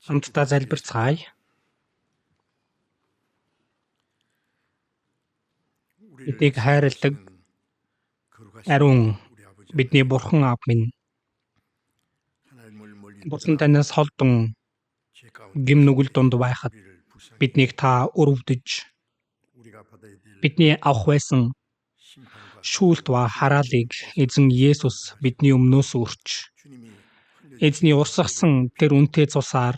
Хамтдаа залбирцгаая. Биднийг хайрладаг ариун бидний бурхан аав минь бурхан танаас холдон гим нүгэл дунд байхад биднийг та өрөвдөж бидний авах байсан шүүлт ба хараалыг эзэн Есүс бидний өмнөөс өрч эзний урсгасан тэр үнэтэй цусаар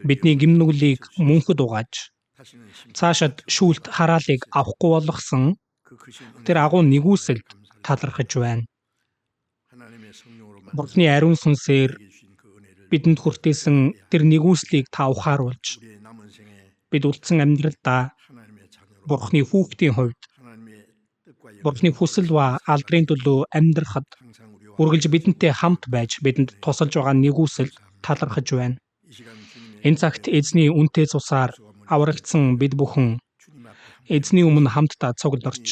бидний гим нүглийг мөнхөд угааж цаашид шүүлт хараалыг авахгүй болгосон тэр агуу нэгүсэлд талархаж байна. Бурхны ариун сүнсээр бидэнд хүртээсэн тэр нэгүслийг та ухааруулж бид үлдсэн амьдралдаа Бурхны хүүхдийн хувьд Бурхны хүсэл ба алдрын төлөө амьдрахад үргэлж бидэнтэй хамт байж бидэнд тусалж байгаа нэгүсэлд талархаж байна. Энэ цагт эзний үнэтэй цусаар аврагдсан бид бүхэн эзний өмнө хамтдаа цугларч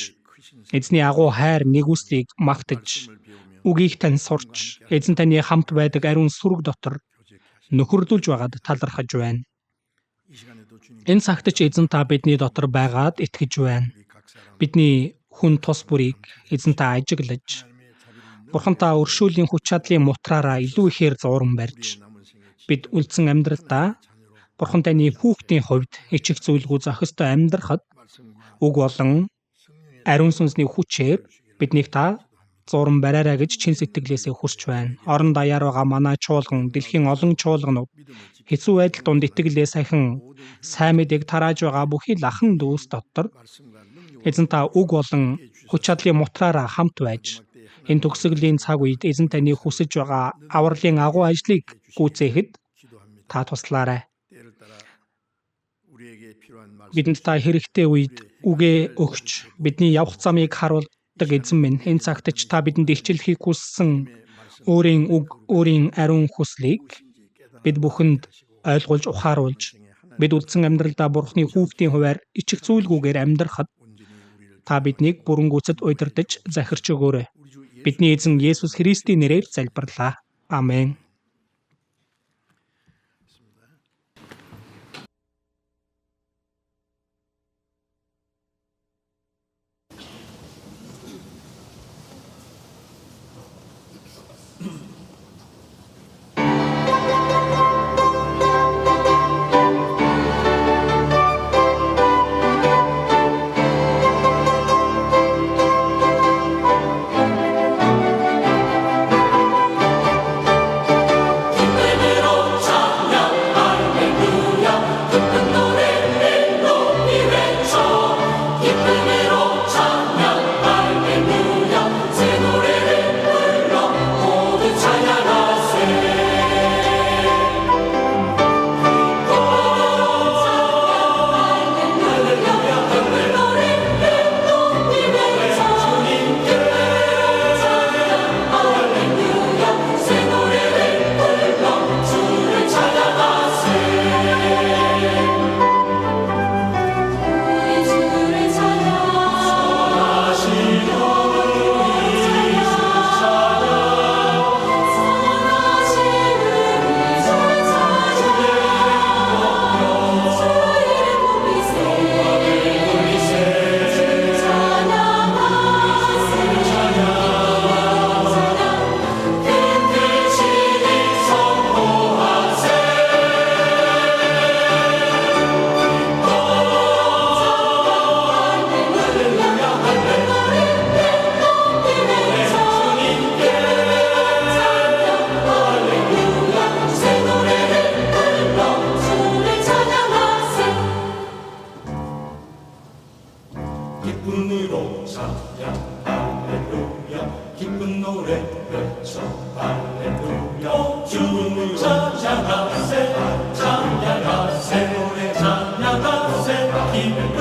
эзний агуу хайр нэгүслийг магтаж үгийг тань сурч эзэн таны хамт байдаг ариун сүрэг дотор нөхөрлүүлж байгаад талархаж байна. Энэ цагт ч эзэн та бидний дотор байгаад итгэж байна. Бидний хүн тус бүрийг эзэн та ажиглаж Бурхантаа өршөөлийн хүч чадлын мутраараа илүү ихээр зууран барьж бид үлдсэн амьдралдаа Бурхан таны хүүхдийн хувьд ичих зүйлгүй зохистой амьдрахад үг болон ариун сүнсний хүчээр биднийг та зууран бариараа гэж чин сэтгэлээсээ хүсэж байна. Орон даяар байгаа манай чуулган, дэлхийн олон чуулганууд хэцүү байдал донд итгэлээ сахин сайн мэдээг тарааж байгаа бүхий лахан дүүс дотор эзэн та үг болон хүч чадлын мутраараа хамт байж энэ төгсгөлийн цаг үед эзэн таны хүсэж байгаа авралын агуу ажлыг гүйцээхэд та туслаарай. Бидэнд та хэрэгтэй үед үгээ өгч бидний явах замыг харуулдаг эзэн минь энэ цагт ч та бидэнд илчлэхийг хүссэн өөрийн үг, өөрийн ариун хүслийг бид бүхэнд ойлгуулж ухааруулж бид үлдсэн амьдралдаа Бурхны хүүхдийн хувьар ичих зүйлгүйгээр амьдрахад та биднийг бүрэн гүйцэд удирдах захирч өгөөрэй. Бидний эзэн Есүс Христийн нэрээр залбирлаа. Амен. 할렐루야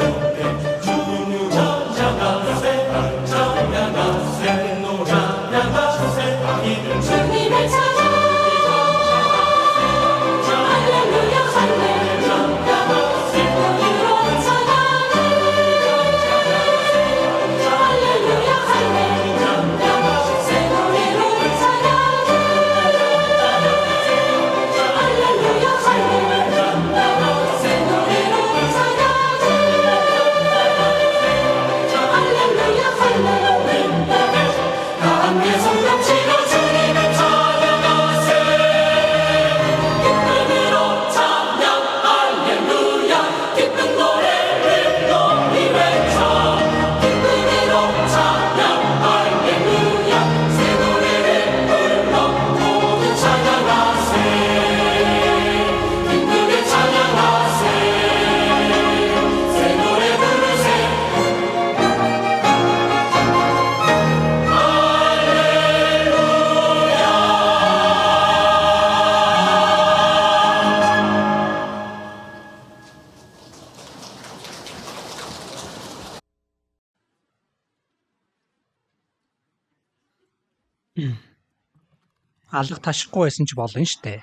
Алга ташихгүй байсан ч болно штэ.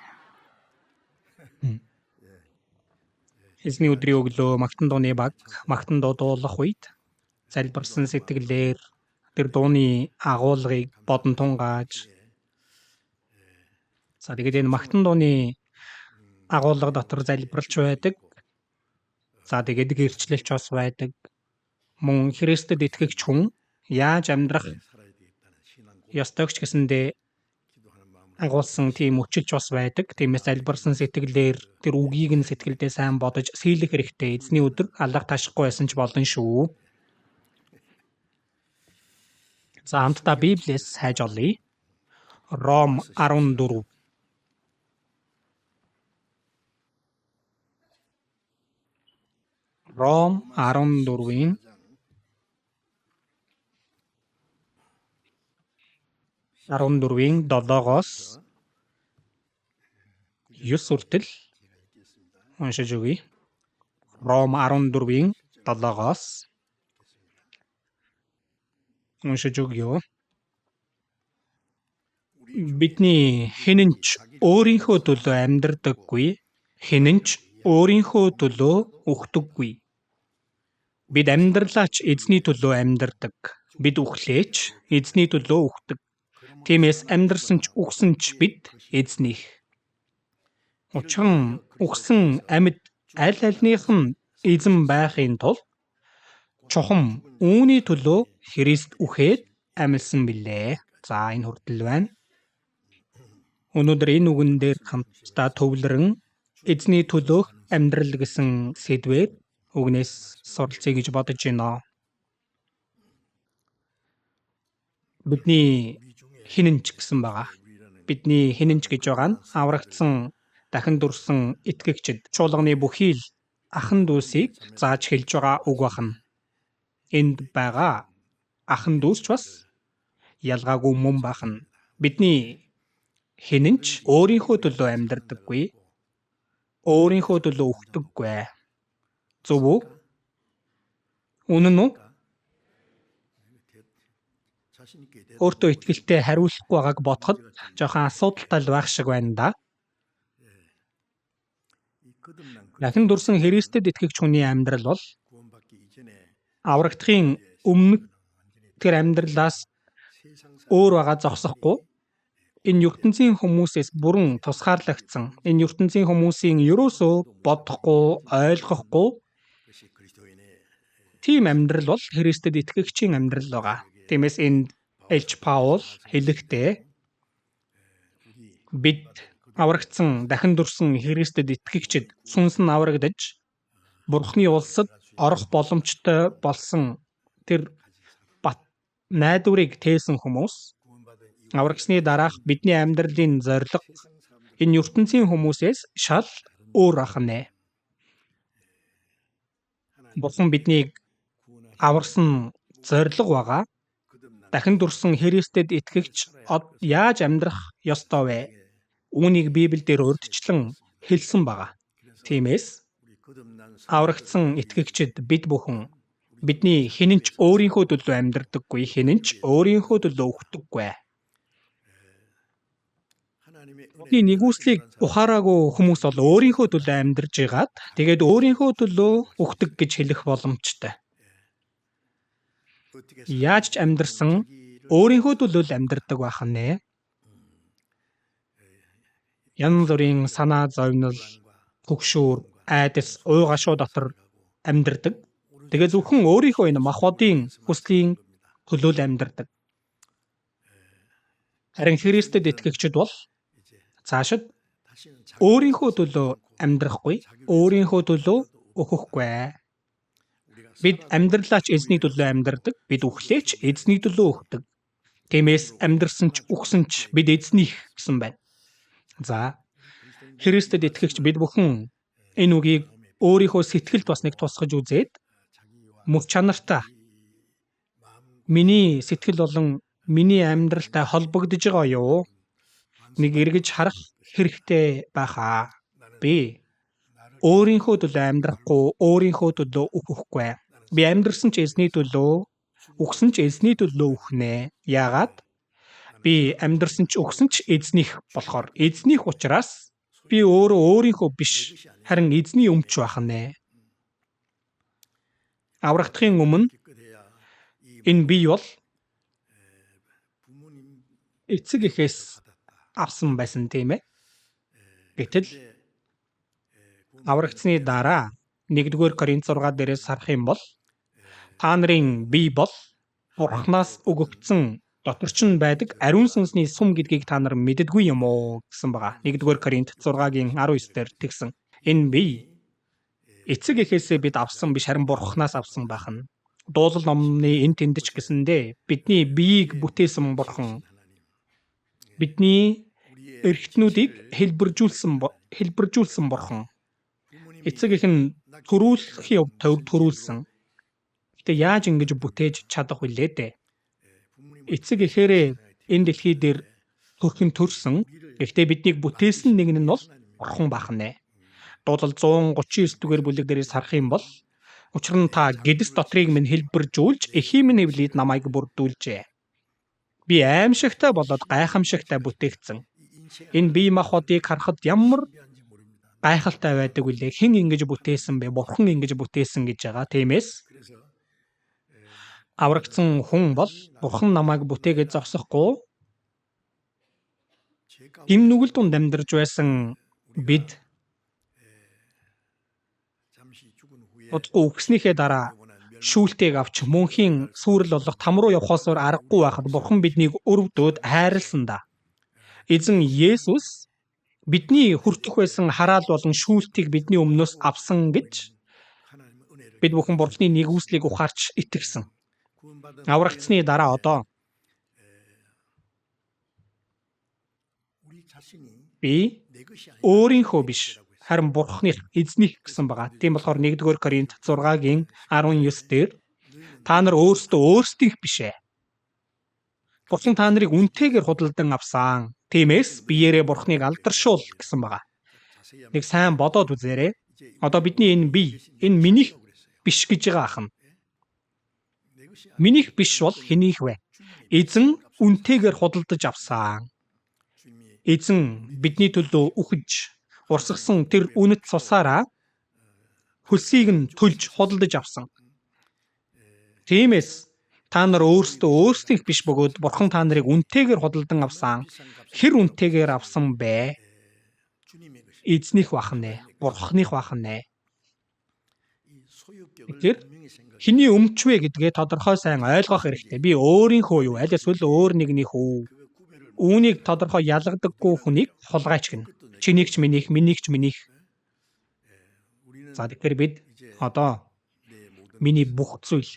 Эзний өдрийн өглөө магтан дууны баг магтан дуу дуулах үед залбирсан сэтгэлээр тэр дууны агуулгыг бодон тунгааж тэгээд энэ магтан дууны агуулга дотор залбирлж байдаг. Тэгээд гэрчлэлч бас байдаг. Мөн Христэд итгэгч хүн яаж амьдрах ёстойгч гэсэндээ агуулсан тийм өчилж бас байдаг. Тиймээс залбирсан сэтгэлээр тэр үгийг нь сэтгэлдээ сайн бодож сийлэх хэрэгтэй. Эзний өдөр алга ташихгүй байсан ч болно шүү. За хамтдаа Библиэс хайж олъё. Ром 14. Ром 14-ийн 7-оос 9 хүртэл уншиж өгье. Ром 14-ийн 7-оос уншиж өгье. Бидний хэн ч өөрийнхөө төлөө амьдрдаггүй, хэн ч өөрийнхөө төлөө үхдэггүй. Бид амьдралаач эзний төлөө амьдрдаг. Бид үхлээч эзний төлөө үхдэг. Тиймээс амьдрсан ч үхсэн ч бид эзнийх. Учир нь үхсэн амьд аль альных нь эзэн байхын тулд чухам үүний төлөө Христ үхээд амьсан билээ. За энэ хүртэл байна. Өнөөдөр энэ үгэн дээр хамтдаа төвлөрөн эзний төлөөх амьдрал гэсэн сэдвээр үгнээс суралцъя гэж бодож байна. Бидний хинэнч гэсэн байгаа. Бидний хинэнч гэж байгаа нь аврагдсан, дахин дүрсэн итгэгчид чуулганы бүхий л ахан дүүсийг зааж хэлж байгаа үг байна. Энд байгаа ахан дүүс ч бас ялгаагүй мөн байна. Бидний хинэнч өөрийнхөө төлөө амьдрдаггүй, өөрийнхөө төлөө үхдэггүй. Зөв үү? Үнэн үү? Өөртөө итгэлтэй хариулахгүй байгааг бодоход жоохон асуудалтай байх шиг байна да. Дахин дүрсэн Христэд итгэгч хүний амьдрал бол аврагдахын өмнө тэр амьдралаас өөр байгаа зогсохгүй. Энэ ертөнцийн хүмүүсээс бүрэн тусгаарлагдсан. Энэ ертөнцийн хүмүүсийн ерөөсөө бодохгүй, ойлгохгүй тийм амьдрал бол Христэд итгэгчийн амьдрал байгаа. Тиймээс энд Элч Паул хэлэхдээ бид аврагдсан, дахин дүрсэн Христэд итгэгчид сүнс нь аврагдаж Бурхны улсад орох боломжтой болсон тэр найдварыг тээсэн хүмүүс аврагсны дараах бидний амьдралын зорилго энэ ертөнцийн хүмүүсээс шал өөр ахнэ. Бурхан биднийг аварсан зорилго байгаа. Дахин дүрсэн Христэд итгэгч яаж амьдрах ёстой вэ? Үүнийг Библиэлд урьдчилан хэлсэн байгаа. Тиймээс аврагдсан итгэгчид бид бүхэн бидний хинэнч өөрийнхөө төлөө амьдрдаггүй, хинэнч өөрийнхөө төлөө үхдэггүй. Бидний нэгүслийг ухаараагүй хүмүүс бол өөрийнхөө төлөө амьдарж байгаад тэгээд өөрийнхөө төлөө үхдэг гэж хэлэх боломжтой. Яаж ч амьдарсан өөрийнхөө төлөө л амьдардаг байх нэ. Янз бүрийн санаа зовнил, түгшүүр, айдас, уйгашуу дотор амьдардаг. Тэгээд зөвхөн өөрийнхөө энэ махбодын хүслийн төлөө л амьдардаг. Харин Христэд итгэгчид бол цаашид өөрийнхөө төлөө амьдрахгүй, өөрийнхөө төлөө өөхөхгүй. Бид амьдралаач эзний төлөө амьдрдаг, бид үхлээч эзний төлөө үхдэг. Тиймээс амьдрсан ч үхсэн ч бид эзнийх гэсэн байна. За, Христэд итгэгч бид бүхэн энэ үгийг өөрийнхөө сэтгэлд бас нэг тусгаж үзээд мөч чанартай миний сэтгэл болон миний амьдралтай холбогдож байгаа юу? Нэг эргэж харах хэрэгтэй байхаа. Би өөрийнхөө төлөө амьдрахгүй, өөрийнхөө төлөө үхэхгүй. Би амьдрсан ч эзний төлөө, үхсэн ч эзний төлөө үхнэ. Яагаад? Би амьдрсан ч өгсөн ч эзнийх болохоор эзнийх учраас би өөрөө өөрийнхөө биш харин эзний өмч байх нэ. Аврагдахын өмнө энэ бие бол эцэг эхээс авсан байсан тийм ээ. Гэтэл аврагдсны дараа 1-р Коринт 6 дээрээс харах юм бол та нарын бие бол Бурханаас өгөгдсөн доторч нь байдаг ариун сүнсний сум гэдгийг та нар мэддэггүй юм уу гэсэн байгаа. 1-р Коринт 6-гийн 19 дээр тэгсэн. Энэ бие эцэг эхээсээ бид авсан биш харин Бурханаас авсан байх нь. Дуулал номны энэ тэндэж гэсэндээ бидний биеийг бүтээсэн Бурхан бидний эрхтнүүдийг хэлбэржүүлсэн Бурхан. Эцэг эх нь төрүүлэхийн хувьд төрүүлсэн. Гэтэ яаж ингэж бүтээж чадах вүлээ дээ? Эцэг эхээрээ энэ дэлхий дээр төрхөн төрсөн. Гэхдээ биднийг бүтээсэн нэг нь бол Бурхан байх нэ. Дуулал 139-р бүлэг дээрээс харах юм бол учир нь та гэдэс дотрыг минь хэлбэржүүлж эхийн минь эвлээд намайг бүрдүүлжээ. Би аимшигтай болоод гайхамшигтай бүтээгдсэн. Энэ бие махбодыг харахад ямар гайхалтай байдаг үлээ. Хэн ингэж бүтээсэн бэ? Бурхан ингэж бүтээсэн гэж байгаа. Тиймээс аврагдсан хүн бол Бурхан намайг бүтээгээд зогсохгүй. Гим нүгэл дунд амьдарч байсан бид удахгүй өгснийхээ дараа шүүлтийг авч мөнхийн сүрэл болох там руу явхосоор аргагүй байхад Бурхан биднийг өрөвдөөд хайрлсан да. Эзэн Есүс бидний хүртэх байсан хараал болон шүүлтийг бидний өмнөөс авсан гэж бид бүхэн Бурханы нэгүслийг ухаарч итгэсэн. Аврагдсны дараа одоо би өөрийнхөө биш харин Бурханых эзних гэсэн байгаа. Тийм болохоор 1-р Коринт 6-гийн 19 дээр та нар өөрсдийнх биш ээ. Бурхан та нарыг үнтэйгээр худалдан авсан. Тиймээс биеэрээ Бурханыг алдаршуул гэсэн байгаа. Нэг сайн бодоод үзээрэй. Одоо бидний энэ бие, энэ минийх биш гэж байгаа ахна. Минийх биш бол хэнийх вэ? Эзэн үнтэйгээр худалдаж авсан. Эзэн бидний төлөө үхэж урсгасан тэр үнэт цусаараа хөлсийг нь төлж худалдаж авсан. Тиймээс та нар өөрсдийнх биш бөгөөд Бурхан та нарыг үнтэйгээр худалдан авсан. Хэр үнтэйгээр авсан бэ? Эзнийх байх нэ, Бурханых байх нэ. Тэгэхээр хэний өмч вэ гэдгээ тодорхой сайн ойлгох хэрэгтэй. Би өөрийнхөө юу, аль эсвэл өөр нэгнийх үү? Үүнийг тодорхой ялгадаггүй хүнийг хулгайч гэнэ. Чинийх ч минийх, минийх ч минийх. За тэгэхээр бид одоо миний бүх зүйл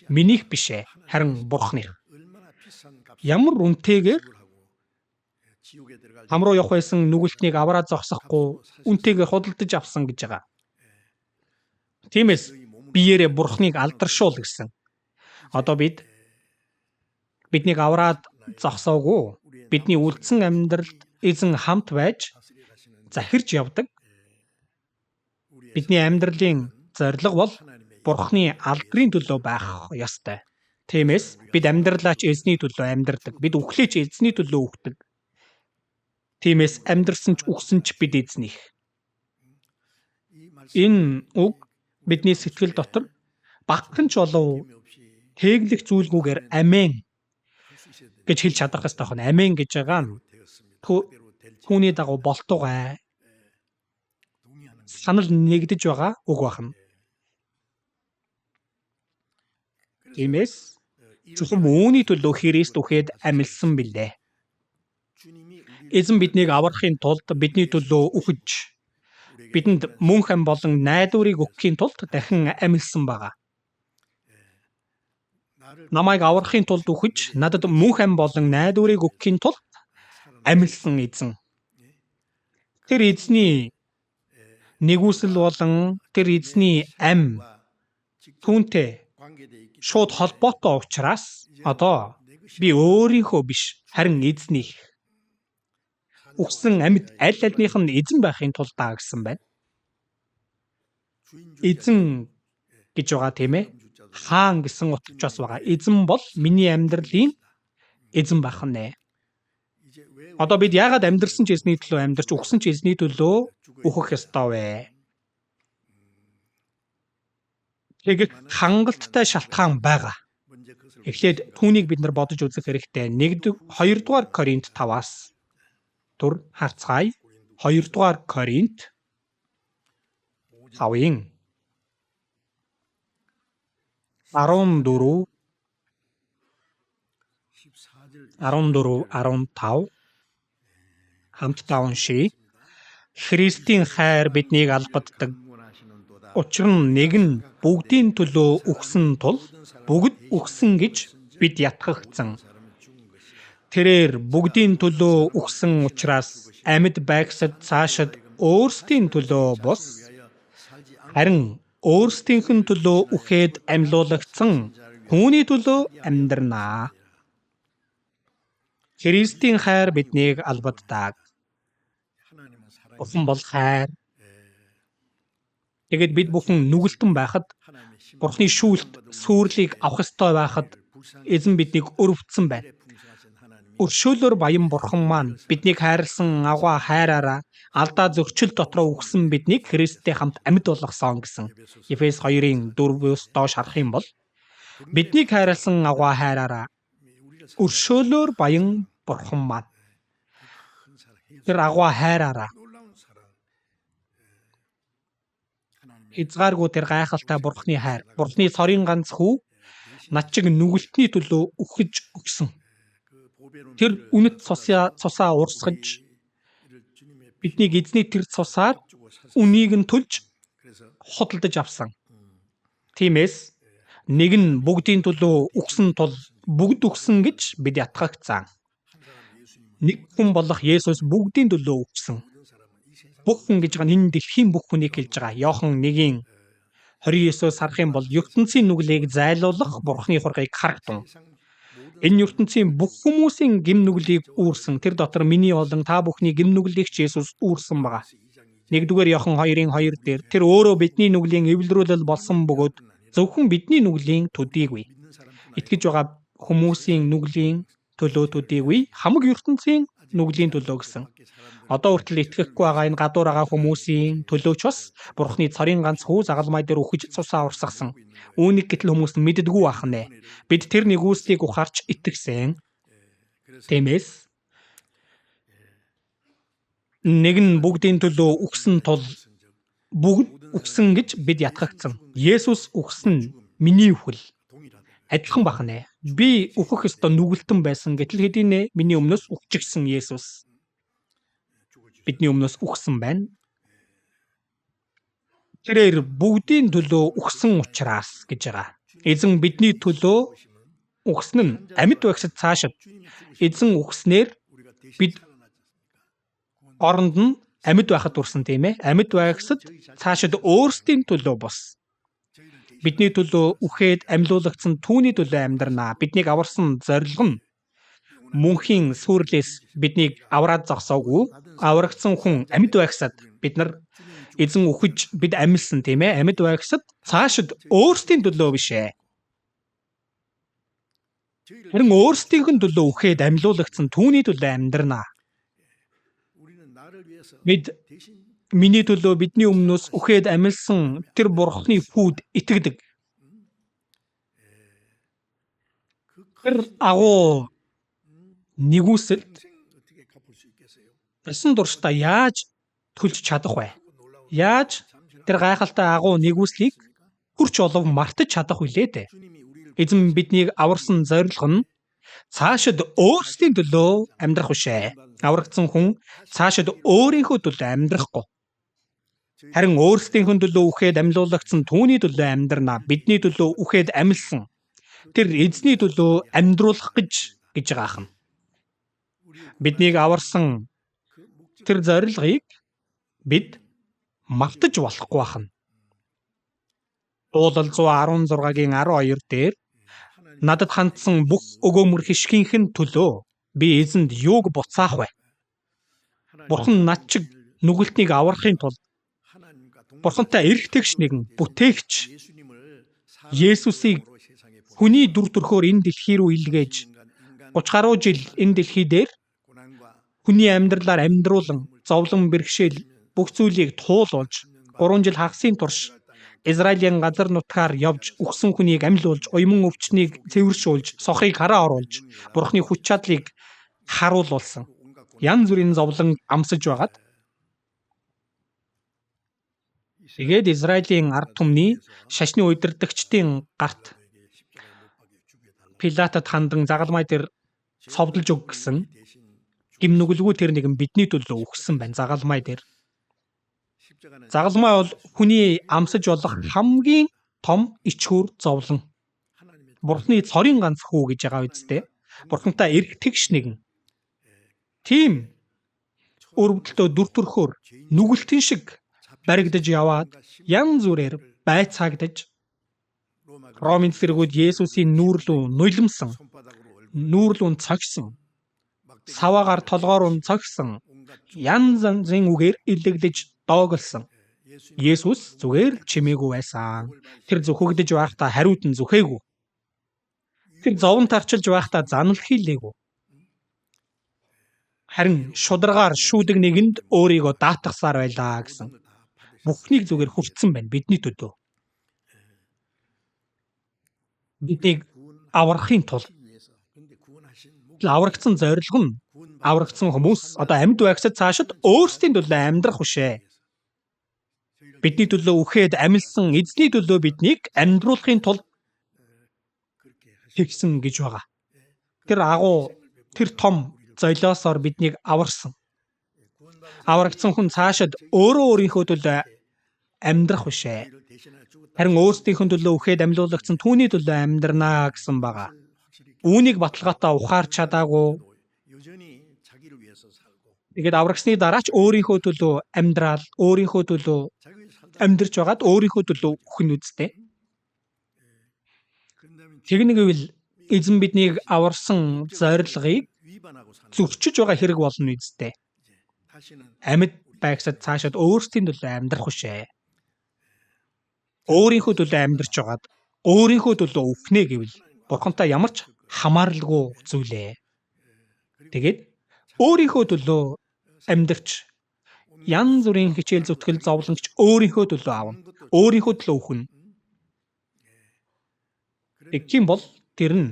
минийх биш ээ, харин Бурханых. Ямар үнэтэйгээр хам руу явах байсан нүгэлтнийг авраад зогсохгүй үнэтэйгээр худалдаж авсан гэж байгаа. Тиймээс биеэрээ Бурханыг алдаршуул гэсэн. Одоо биднийг авраад зогсоогүй. Бидний үлдсэн амьдралд эзэн хамт байж захирч явдаг. Бидний амьдралын зорилго бол Бурханы алдрын төлөө байх ёстой. Тиймээс бид амьдралаач эзний төлөө амьдардаг. Бид үхлээч эзний төлөө үхдэг. Тиймээс амьдрсан ч үхсэн ч бид эзнийх. Энэ үг бидний сэтгэл дотор багтхан ч болов тэглэх зүйлгүйгээр амен гэж хэлж чадах ёстой хань. Амен гэж байгаа нь түүний дагуу болтугай санал нэгдэж байгаа үг байна. Тиймээс зөвхөн үүний төлөө Христ үхээд амьдсан билээ. Эзэн биднийг аврахын тулд бидний төлөө үхэж бидэнд мөнх ам болон найдварыг өгөхийн тулд дахин амьдсан байгаа. Намайг аврахын тулд үхэж надад мөнх ам болон найдварыг өгөхийн тулд амьдсан эзэн. Тэр эзний нэгүсэл болон тэр эзний ам түүнтэй шууд холбоотой учраас одоо би өөрийнхөө биш харин эзнийх. Үхсэн амьд аль альнийх нь эзэн байхын тулд даа гэсэн байна. Эзэн гэж байгаа тийм ээ. Хаан гэсэн утгач бас байгаа. Эзэн бол миний амьдралын эзэн байх нэ. Одоо бид яагаад амьдрсан ч эзний төлөө амьдарч үхсэн ч эзний төлөө үхэх ёстой вэ? Тэгэх хангалттай шалтгаан байгаа. Эхлээд түүнийг бид нар бодож үзэх хэрэгтэй. 2-р Коринт 5-аас түр харцгаая. 2-р Коринт 5-ын 14 15 хамтдаа уншия. Христийн хайр биднийг албаддаг. Учир нь нэг нь бүгдийн төлөө үхсэн тул бүгд үхсэн гэж бид ятгагдсан. Тэрээр бүгдийн төлөө үхсэн учраас амьд байгсад цаашид өөрсдийн төлөө бус, харин өөрсдийнхэн төлөө үхээд амьлуулагдсан түүний төлөө амьдрнаа. Христийн хайр биднийг албаддаг. Бурхан бол хайр. Тэгээд бид бүхэн нүгэлтэн байхад Бурханы шүүлт сүрлийг авах ёстой байхад эзэн биднийг өрөвдсөн байна. Өршөөлөөр баян Бурхан маань биднийг хайрлсан агуу хайраараа алдаа зөрчил дотроо үхсэн биднийг Христтэй хамт амьд болгосон гэсэн. Ефес 2-ын 4-өөс доош харах юм бол биднийг хайрлсан агуу хайраараа өршөөлөөр баян Бурхан маань тэр агуу хайраараа хязгааргүй тэр гайхалтай Бурханы хайр, Бурханы цорын ганц хүү над чиг нүгэлтний төлөө үхэж өгсөн. Тэр үнэт цусаа урсгаж биднийг эзний тэр цусаар үнийг нь төлж худалдаж авсан. Тиймээс нэг нь бүгдийн төлөө үхсэн тул бүгд үхсэн гэж бид ятгагдсан. Нэг хүн болох Есүс бүгдийн төлөө үхсэн. Бүх хүн гэж байгаа энэ дэлхийн бүх хүнийг хэлж байгаа. Иохан 1-ийн 29-оос харах юм бол ертөнцийн нүглийг зайлуулах Бурханы хургийг харагдсан. Энэ ертөнцийн бүх хүмүүсийн гим нүглийг үүрсэн. Тэр дотор миний болон та бүхний гим нүглийг Есүс үүрсэн байгаа. 1-р Иохан 2-ын 2 дээр тэр өөрөө бидний нүглийн эвлэрүүлэл болсон бөгөөд зөвхөн бидний нүглийн төдийгүй. Итгэж байгаа хүмүүсийн нүглийн төлөө төдийгүй хамаг ертөнцийн нүглийн төлөө гэсэн. Одоо хүртэл итгэхгүй байгаа энэ гадуур байгаа хүмүүсийн төлөөч бас Бурханы цорын ганц хүү загалмай дээр үхэж цусаа урсгасан. Үүнийг гэтэл хүмүүс мэддэггүй байх нэ. Бид тэр нэгүслийг ухаарч итгэсэн. Тиймээс нэг нь бүгдийн төлөө үхсэн тул бүгд үхсэн гэж бид ятгагдсан. Есүс үхсэн миний үхэл адилхан байх нэ. Би үхэх ёстой нүгэлтэн байсан гэтэл хэдийнэ миний өмнөөс үхчихсэн Есүс бидний өмнөөс үхсэн байна. Тэрээр бүгдийн төлөө үхсэн учраас гэж байгаа. Эзэн бидний төлөө үхсэн нь амьд байгсад цаашид эзэн үхснээр бид оронд нь амьд байхад үрсэн тийм ээ. Амьд байгсад цаашид өөрсдийн төлөө бос. Бидний төлөө үхээд амьлуулагдсан түүний төлөө амьдрнаа. Биднийг аварсан зорилго нь мөнхийн сүрлээс биднийг авраад зогсоогүй. Аврагдсан хүн амьд байгсад бид нар эзэн үхэж бид амьлсан тийм ээ. Амьд байгсад цаашид өөрсдийн төлөө биш ээ. Харин өөрсдийнхэн төлөө үхээд амьлуулагдсан түүний төлөө амьдрнаа. Бид миний төлөө бидний өмнөөс үхээд амьлсан тэр Бурханы хүүд итгэдэг. Тэр агуу нэгүсэлд насан туршдаа яаж төлж чадах вэ? Яаж тэр гайхалтай агуу нэгүслийг хүрч олов мартаж чадах вүлээ дээ? Эзэн биднийг аварсан зорилго нь цаашид өөрсдийн төлөө амьдрах бишээ. Аврагдсан хүн цаашид өөрийнхөө төлөө амьдрахгүй. Харин өөрсдийнхэн төлөө үхээд амьлуулагдсан түүний төлөө амьдрнаа. Бидний төлөө үхээд амьлсан тэр эзний төлөө амьдруулах гэж байгаа юм. Биднийг аварсан тэр зорилгыг бид мартаж болохгүй байна. Дуулал 116-гийн 12 дээр надад хандсан бүх өгөөмөр хишгийнхэн төлөө би эзэнд юуг буцаах вэ? Бурхан над чиг нүгэлтнийг аврахын тулд Бурхантай эрх тэгш нэгэн бүтээгч Есүсийг хүний дүр төрхөөр энэ дэлхий рүү илгээж 30 гаруй жил энэ дэлхий дээр хүний амьдралаар амьдруулан зовлон бэрхшээл бүх зүйлийг туулуулж 3 жил хагасын турш Израилийн газар нутгаар явж үхсэн хүнийг амьлуулж, уйман өвчнийг цэвэршүүлж, сохыг хараа оруулж, Бурхны хүч чадлыг харуулсан. Янз бүрийн зовлон амсаж байгаад тэгээд Израилийн ард түмний шашны удирдагчдын гарт Пилатад хандан загалмай дээр цовдлж өг гэсэн гим нүгэлгүй тэр нэгэн бидний төлөө үхсэн байна загалмай дээр. Загалмай бол хүний амсаж болох хамгийн том ичхүүр зовлон. Бурхны цорын ганц хүү гэж байгаа үстэй. Бурхантай эрх тэгш нэгэн. Тийм өрөвдөлтөө дүр төрхөөр нүгэлтэн шиг баригдаж яваад янз бүрээр байцаагдаж Ромын цэргүүд Есүсийн нүүрлүү нулимсан, нүүрлүүн цогсон, саваагаар толгоорун цогсон, янз янзын үгээр илэглэж дооглосон. Есүс зүгээр чимээгүй байсан. Тэр зүхэгдэж байхдаа хариуд нь зүхээгүй. Тэр зовон тарчилж байхдаа занал хийлээгүй. Харин шударгаар шүүдэг нэгэнд өөрийгөө даатгасаар байлаа гэсэн. Бүхнийг зүгээр хүртсэн байна бидний төлөө. Биднийг аврахын тулд аврагдсан зорилго нь аврагдсан хүмүүс одоо амьд байгсад цаашид өөрсдийн төлөө амьдрах хүшээ. Бидний төлөө үхээд амьлсан эзний төлөө биднийг амьдруулахын тулд тэгсэн гэж байгаа. Тэр агуу тэр том золиосоор биднийг аварсан. Аврагдсан хүн цаашид өөрөө өөрийнхөө төлөө амьдрах хүшээ. Харин өөрсдийнхөө төлөө үхээд амьлуулагдсан түүний төлөө амьдрнаа гэсэн байгаа. Үүнийг баталгаатай ухаарч чадаагүй. Тэгээд аврагсны дараа ч өөрийнхөө төлөө амьдрал, өөрийнхөө төлөө амьдарч байгаад өөрийнхөө төлөө үхэн үсттэй. Тэгнэгэвэл эзэн биднийг аварсан зорилгыг зөрчиж байгаа хэрэг болно үсттэй. Амьд байгсад цаашаад өөрсдийн төлөө амьдрах хүшээ. Өөрийнхөө төлөө амьдарч байгаад өөрийнхөө төлөө үхнэ гэвэл Бурхантай ямар ч хамааралгүй зүйлээ. Тэгээд өөрийнхөө төлөө амьдарч янз бүрийн хичээл зүтгэл зовлонгч өөрийнхөө төлөө аавна. Өөрийнхөө төлөө үхнэ. Тэгхийн бол тэр нь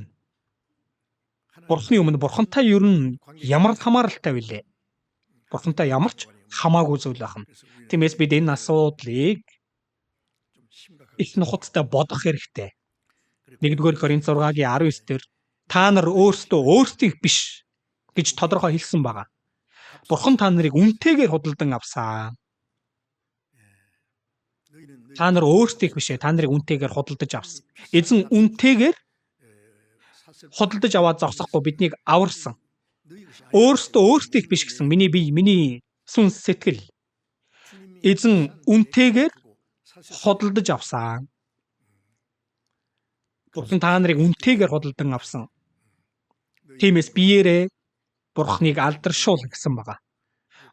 Бурхны өмнө Бурхантай юу н ямар хамааралтай вүлээ? Бурхантай ямар ч хамаагүй зүйл байна. Тиймээс бид энэ асуудлыг их нухацтай бодох хэрэгтэй. 1-р Коринт 6-гийн 19 дээр та нар өөрсдөө өөрсдийнх биш гэж тодорхой хэлсэн байгаа. Бурхан та нарыг үнтэйгээр худалдан авсан. Та нар өөрсдийнх бишээ, та нарыг үнтэйгээр худалдаж авсан. Эзэн үнтэйгээр худалдаж аваад зогсохгүй биднийг аварсан. Өөрсдөө өөрсдийнх биш гэсэн миний бие, миний сүнс сэтгэл эзэн үнтэйгээр худалдаж авсан. Бурхан та нарыг үнтэйгээр худалдан авсан. Тиймээс биеэрээ Бурхныг алдаршуул гэсэн байгаа.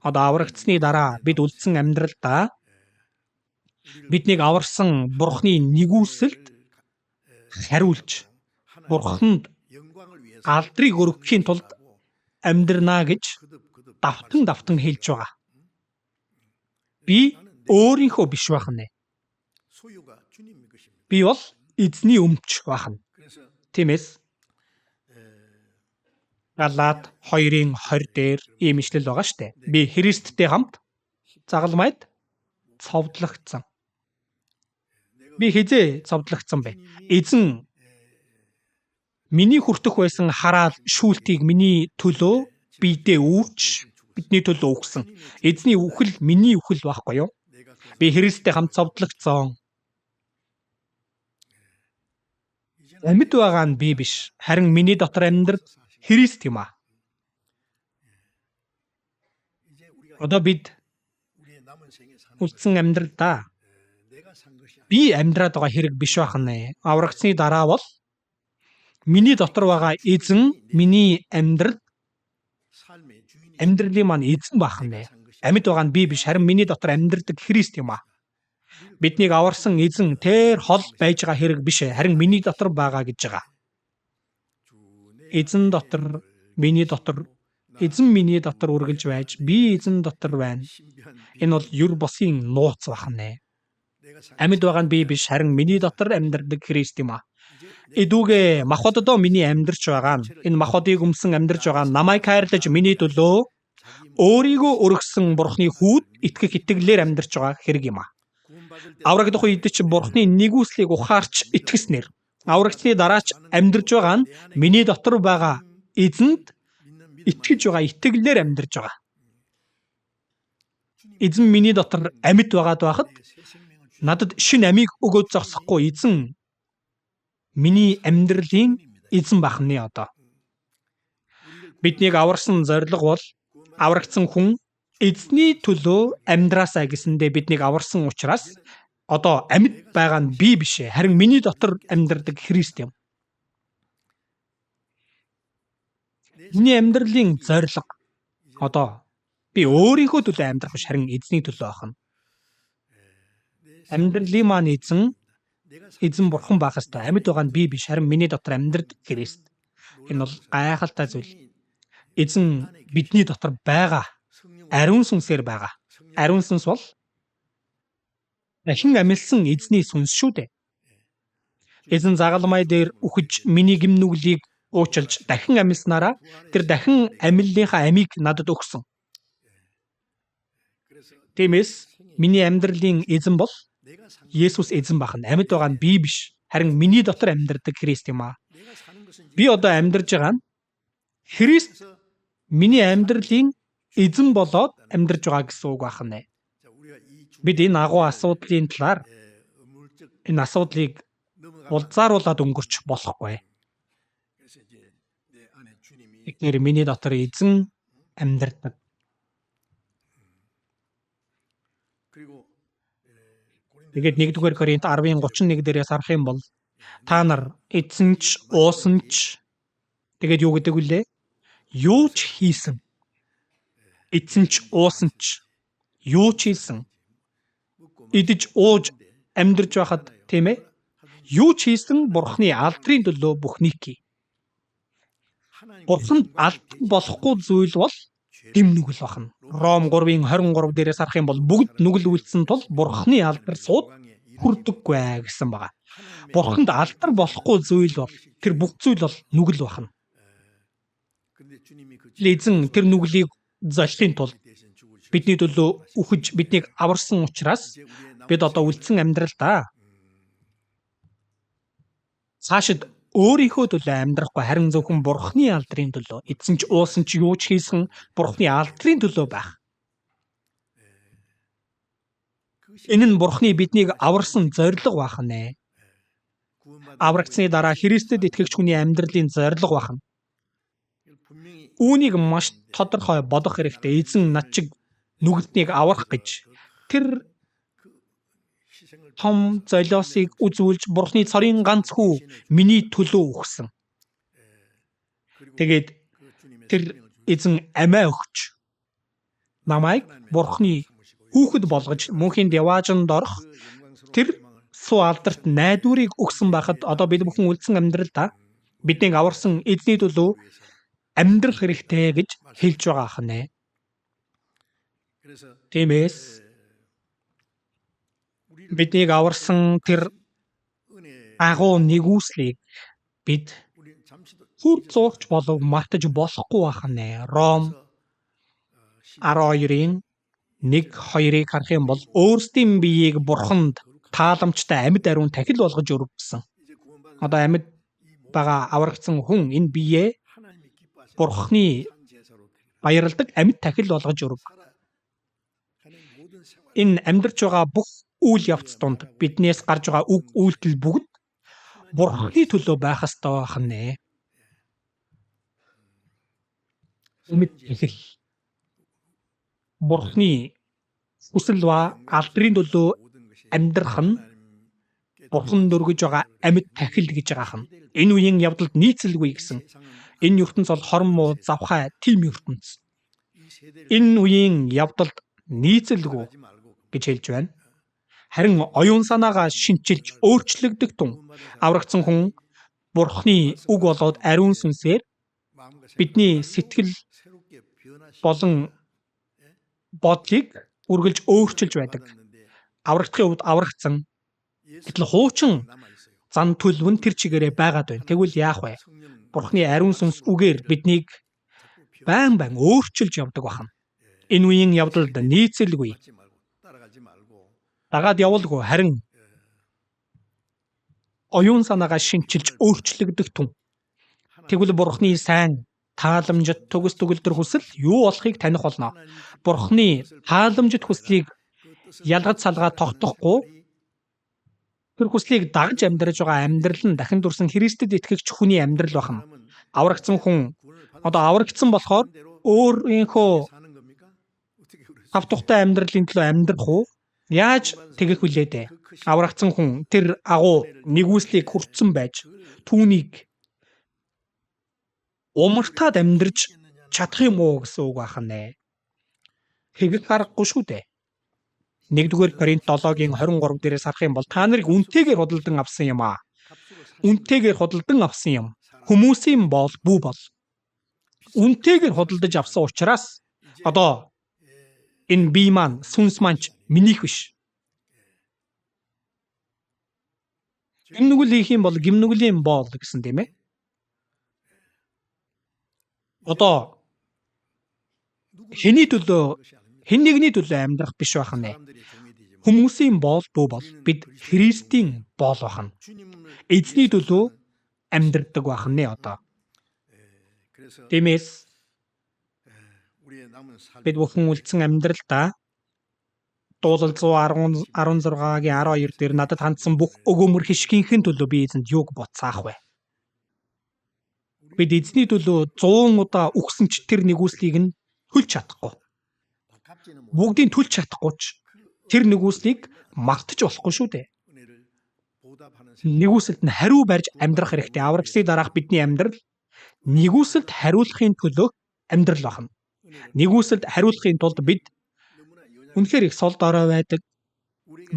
Одоо аврагдсны дараа бид үлдсэн амьдралдаа биднийг аварсан Бурхны нэгүсэлд хариулж Бурханд алдрыг өргөхийн тулд амьдрнаа гэж давтан хэлж байгаа. Би өөрийнхөө биш байна. Би бол эзний өмч байна. Тиймээс Галаат 2-ын 20 дээр ийм ишлэл байгаа штэ. Би Христтэй хамт загалмайд цовдлогдсон. Би хизээ цовдлогдсон бэ? Эзэн миний хүртэх байсан хараад шүүлтийг миний төлөө бидээ үүрч бидний төлөө өгсөн. Эзний үхэл миний үхэл байхгүй юу? Би Христтэй хамт цовдлогдсон. Амьд байгаа нь би биш. Харин миний дотор амьдрал Христ юм аа. Одоо бид үлдсэн амьдралдаа би амьдраад байгаа хэрэг биш байна. Аврагдсны дараа бол миний дотор байгаа эзэн миний амьдралын маань эзэн байна. Амьд байгаа нь би биш, харин миний дотор амьдрдаг Христ юм аа. Биднийг аварсан эзэн тэр хол байж байгаа хэрэг биш, харин миний дотор байгаа гэж байгаа. эзэн дотор, миний дотор, эзэн миний дотор үргэлж байж, би эзэн дотор байна. Энэ бол юр босын нууц бахна. Амьд байгаа нь би биш, харин миний дотор амьдардаг Христ юм а. Эдүгэ махбоддоо миний амьдарч байгаа нь, энэ махбодыг өмсөн амьдарч байгаа нь намайг хайрлаж миний төлөө өөрийгөө өргөсөн Бурхны хүүд итгэх итгэлээр амьдарч байгаа хэрэг юм а. Аврагдах үед ч Бурхны нэгүслийг ухаарч итгэснээр аврагчны дараач амьдарч байгаа нь миний дотор байгаа эзэнд итгэж байгаа итгэлээр амьдарч байгаа. Эзэн миний дотор амьд байгаад байхад надад шинэ амийг өгөөд зогсохгүй эзэн миний амьдралын эзэн бахны одоо. Биднийг аварсан зориг бол аврагдсан хүн эзний төлөө амьдраасаа гэсэндээ биднийг аварсан учраас одоо амьд байгаа нь би биш ээ, харин миний дотор амьдардаг Христ юм. Миний амьдралын зориг одоо би өөрийнхөө төлөө амьдрах биш, харин эзний төлөө ахна. Амьдралын маань эзэн Бурхан байх ёстой. Амьд байгаа нь би биш, харин миний дотор амьдардаг Христ. Энэ бол гайхалтай зүйл. Эзэн бидний дотор байгаа. Ариун сүнсээр байгаа. Ариун сүнс бол дахин амилсан эзний сүнс шүү дээ. Эзэн загалмай дээр үхэж миний гимнүглийг уучлж дахин амилснараа тэр дахин амиллынхаа амийг надад өгсөн. Тиймээс миний амьдралын эзэн бол Есүс эзэн бахна. Амьд байгаа нь би биш, харин миний дотор амьдардаг Христ юм а. Би одоо амьдарж байгаа нь Христ миний амьдралын эзэн болоод амьдарж байгаа гэсэн үг байна. Бид энэ агуу асуудлын талаар энэ асуудлыг улзааруулад өнгөрч болохгүй. Тэгэхээр миний дотор эзэн амьдардаг. Тэгээд 1-р Коринт 10:31 дээрээс харах юм бол та нар эзэн ч уусан ч тэгээд юу гэдэг вүлээ? Юу ч хийсэн. Эзэн ч уусан ч юу ч хийсэн. Идэж ууж амьдарч байхад тийм ээ? Юу ч хийсэн Бурхны алдрын төлөө бүхнийг хий. Бурханд алдар болохгүй зүйл бол дэм нүгэл бахна. Ром 3:23 дээрээс харах юм бол бүгд нүгэл үйлдсэн тул Бурхны алдар сууд хүрдэггүй гэсэн байгаа. Бурханд алдар болохгүй зүйл бол тэр бүх зүйл бол нүгэл бахна. Эзэн тэр нүглийг золихын тулд бидний төлөө үхэж биднийг аварсан учраас бид одоо үлдсэн амьдрал да. Цаашид өөрийнхөө төлөө амьдрахгүй, харин зөвхөн Бурхны алдрын төлөө, эзэн ч уусан ч юу ч хийсэн Бурхны алдрын төлөө байх. Энэ нь Бурхны биднийг аварсан зориг байна. Аврагдсны дараа Христэд итгэгч хүний амьдралын зориг байна. Үүнийг маш тодорхой бодох хэрэгтэй. Эзэн над чиг нүгэлтнийг аврах гэж тэр том золиосыг үзүүлж Бурхны цорын ганц хүү миний төлөө өгсөн. Тэгээд тэр эзэн амиа өгч намайг Бурхны хүүхэд болгож мөнхийн яваажинд орох тэр суу алдарт найдварыг өгсөн байхад одоо бид бүхэн үлдсэн амьдралдаа биднийг аварсан эзний төлөө амьдрах хэрэгтэй гэж хэлж байгаа ханаа. Тиймээс биднийг аварсан тэр агуу нэгүслийг бид хүр зуугч болов мартаж болохгүй байна. Ром 12:1-2-ыг харах юм бол өөрсдийн биеийг Бурханд тааламжтай амьд ариун тахил болгож өргөсөн. Одоо амьд байгаа аврагдсан хүн энэ биеэ Бурхны баярладаг амьд тахил болгож өргөв. Энэ амьдарч байгаа бүх үйл явц донд биднээс гарч байгаа үг үйлдэл бүгд Бурхны төлөө байх ёстой байна. Амьд тахил Бурхны хүсэл ба алдрын төлөө амьдрах нь Бурханд өргөж байгаа амьд тахил гэж байгаа юм. Энэ үеийн явдалд нийцэлгүй гэсэн. Энэ ертөнц бол хорон муу завхай тийм ертөнц. Энэ үеийн явдалд нийцэлгүй гэж хэлж байна. Харин оюун санаагаа шинчилж өөрчлөгдөх тун аврагдсан хүн Бурхны үг болоод ариун сүнсээр бидний сэтгэл болон бодлыг үргэлж өөрчилж байдаг. Аврагдахын хувьд аврагдсан. Гэтэл хуучин зан төлөв нь тэр чигээрээ байгаад байна. Тэгвэл яах вэ? Бурхны ариун сүнс үгээр биднийг байн өөрчилж явдаг бахан. Энэ үеийн явдалд нийцэлгүй. Дагаад явуулгүй, харин оюун санаагаа шинчилж өөрчлөгдөх түн. Тэгвэл Бурхны сайн тааламжит төгс төгөлдөр хүсэл юу болохыг таних болно. Бурхны тааламжит хүслийг ялгаж салгаад тогтохгүй тэр хүслийг дагж амьдраж байгаа амьдрал нь дахин дурсан Христэд итгэгч хүний амьдрал байна. Аврагдсан хүн аврагдсан болохоор өөрийнхөө хав тухтай амьдралын төлөө амьдрах уу? Яаж тэгэх вүлээ дээ? Аврагдсан хүн тэр агуу нэгүслийг хүртсэн байж түүнийг умартаад амьдрж чадах юм уу гэсэн үг байна. Тэгэх аргагүй шүү дээ. 1-р Коринт 7-гийн 23 дээрээс харах юм бол та нарыг үнтэйгээр худалдан авсан юм аа. Үнтэйгээр худалдан авсан юм. Хүмүүсийн бол бүү бол. Үнтэйгээр худалдаж авсан учраас энэ бие маань сүнс манч минийх биш. Гимнүгэл хийх юм бол гимнүглийн боол гэсэн тийм ээ. Хэний төлөө хэн нэгний төлөө амьдрах биш байна. Хүмүүсийн боол бүү бол бид Христийн боол байна. Эзний төлөө амьдрдаг байна. Тиймээс бид бүхэн үлдсэн амьдралдаа дуулал 116-гийн 12 дээр надад хандсан бүх өгөөмөр хишгийнхэн төлөө би эзэнд юуг буцаах вэ? Бид эзний төлөө 100 удаа үхсэн ч тэр нэгүслийг нь төлж чадахгүй. Бүгдийг төлж чадахгүй ч тэр нэгүслийг мартаж болохгүй шүү дээ. Нэгүсэлд нь хариу барьж амьдрах хэрэгтэй. Аврагсыг дараах бидний амьдрал нэгүсэлд хариулахын төлөө амьдрал байна. Нэгүсэлд хариулахын тулд бид үнэхээр их сол дорой байдаг.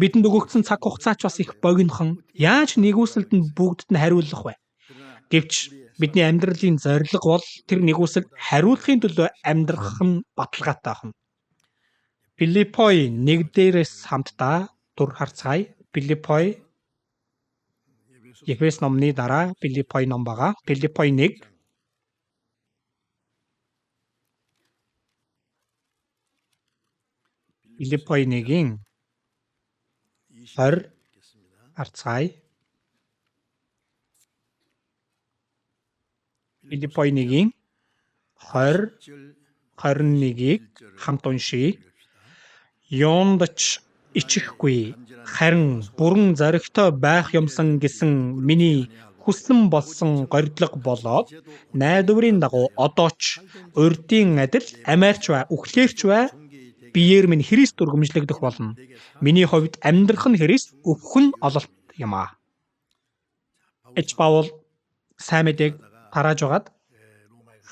Бидэнд өгөгдсөн цаг хугацаа ч бас их богинохон. Яаж нэгүсэлд нь бүгдд нь хариулах вэ? Гэвч бидний амьдралын зорилго бол тэр нэгүсэлд хариулахын төлөө амьдрах нь баталгаатай байна. Филиппой 1 дээрээс хамтдаа дур харцгаая. Филиппой Ефес номны дараа Филиппой ном байгаа. Филиппой 1 Филиппой 1-ийн 20 харцгаая. Филиппой 1-ийн 20 21-ийг хамт уншийе. Юундч ичихгүй харин бүрэн зоригтой байх юмсан гэсэн миний хүссэн болсон горилго болоод найдварын дагуу одоо ч урдийн адил амиарч бай, үхлээрч бай, биеэр минь Христ үргэмжлэгдэх болно. Миний хувьд амьдрах нь Христ, өвөх нь ололт юм аа. Паул сайн мэдээг тарааж байгаад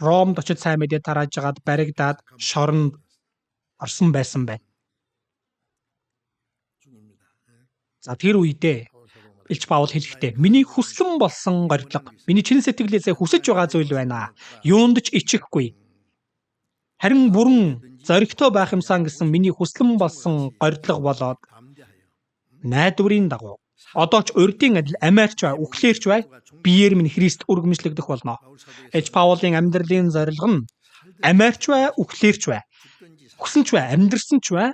Ромд очиж сайн мэдээ тарааж байгаад баригдаад шоронд орсон байсан байна. За тэр үедээ Илч Паул хэлэхдээ миний хүссэн болсон горилго, миний чин сэтгэлээсээ хүсэж байгаа зүйл байна. Юунд ч ичихгүй. Харин бүрэн зоригтой байх юмсан гэсэн миний хүссэн болсон горилго болоод найдварын дагуу одоо ч урдийн адил амиарч бай, үхлээрч бай, биеэр минь Христ үргэмжлэгдэх болно. Илч Паулын амьдралын зорилго нь амиарч бай, үхлээрч бай, хүсэнч бай, амьдрсан ч бай.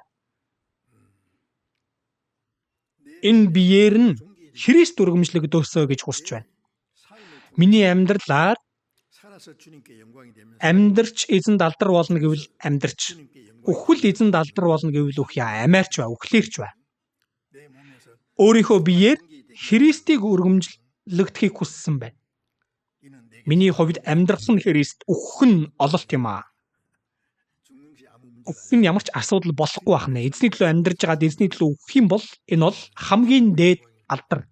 Энэ биеэр нь Христ үргэмжлэгдөөсөө гэж хүсэж байна. Миний амьдралаар амьдрч эзэнд алдар болно гэвэл амьдрч, үхэл эзэнд алдар болно гэвэл үхье, амиарч бай, үхлээрч бай. Өөрийнхөө биеэр Христийг үргэмжлэгдэхийг хүссэн байна. Миний хувьд амьдрах нь Христ, үхэх нь ололт юм аа. Үхэх нь ямар ч асуудал болохгүй байна. Эзний төлөө амьдарч байгаад эзний төлөө үхэх юм бол энэ бол хамгийн дээд алдар.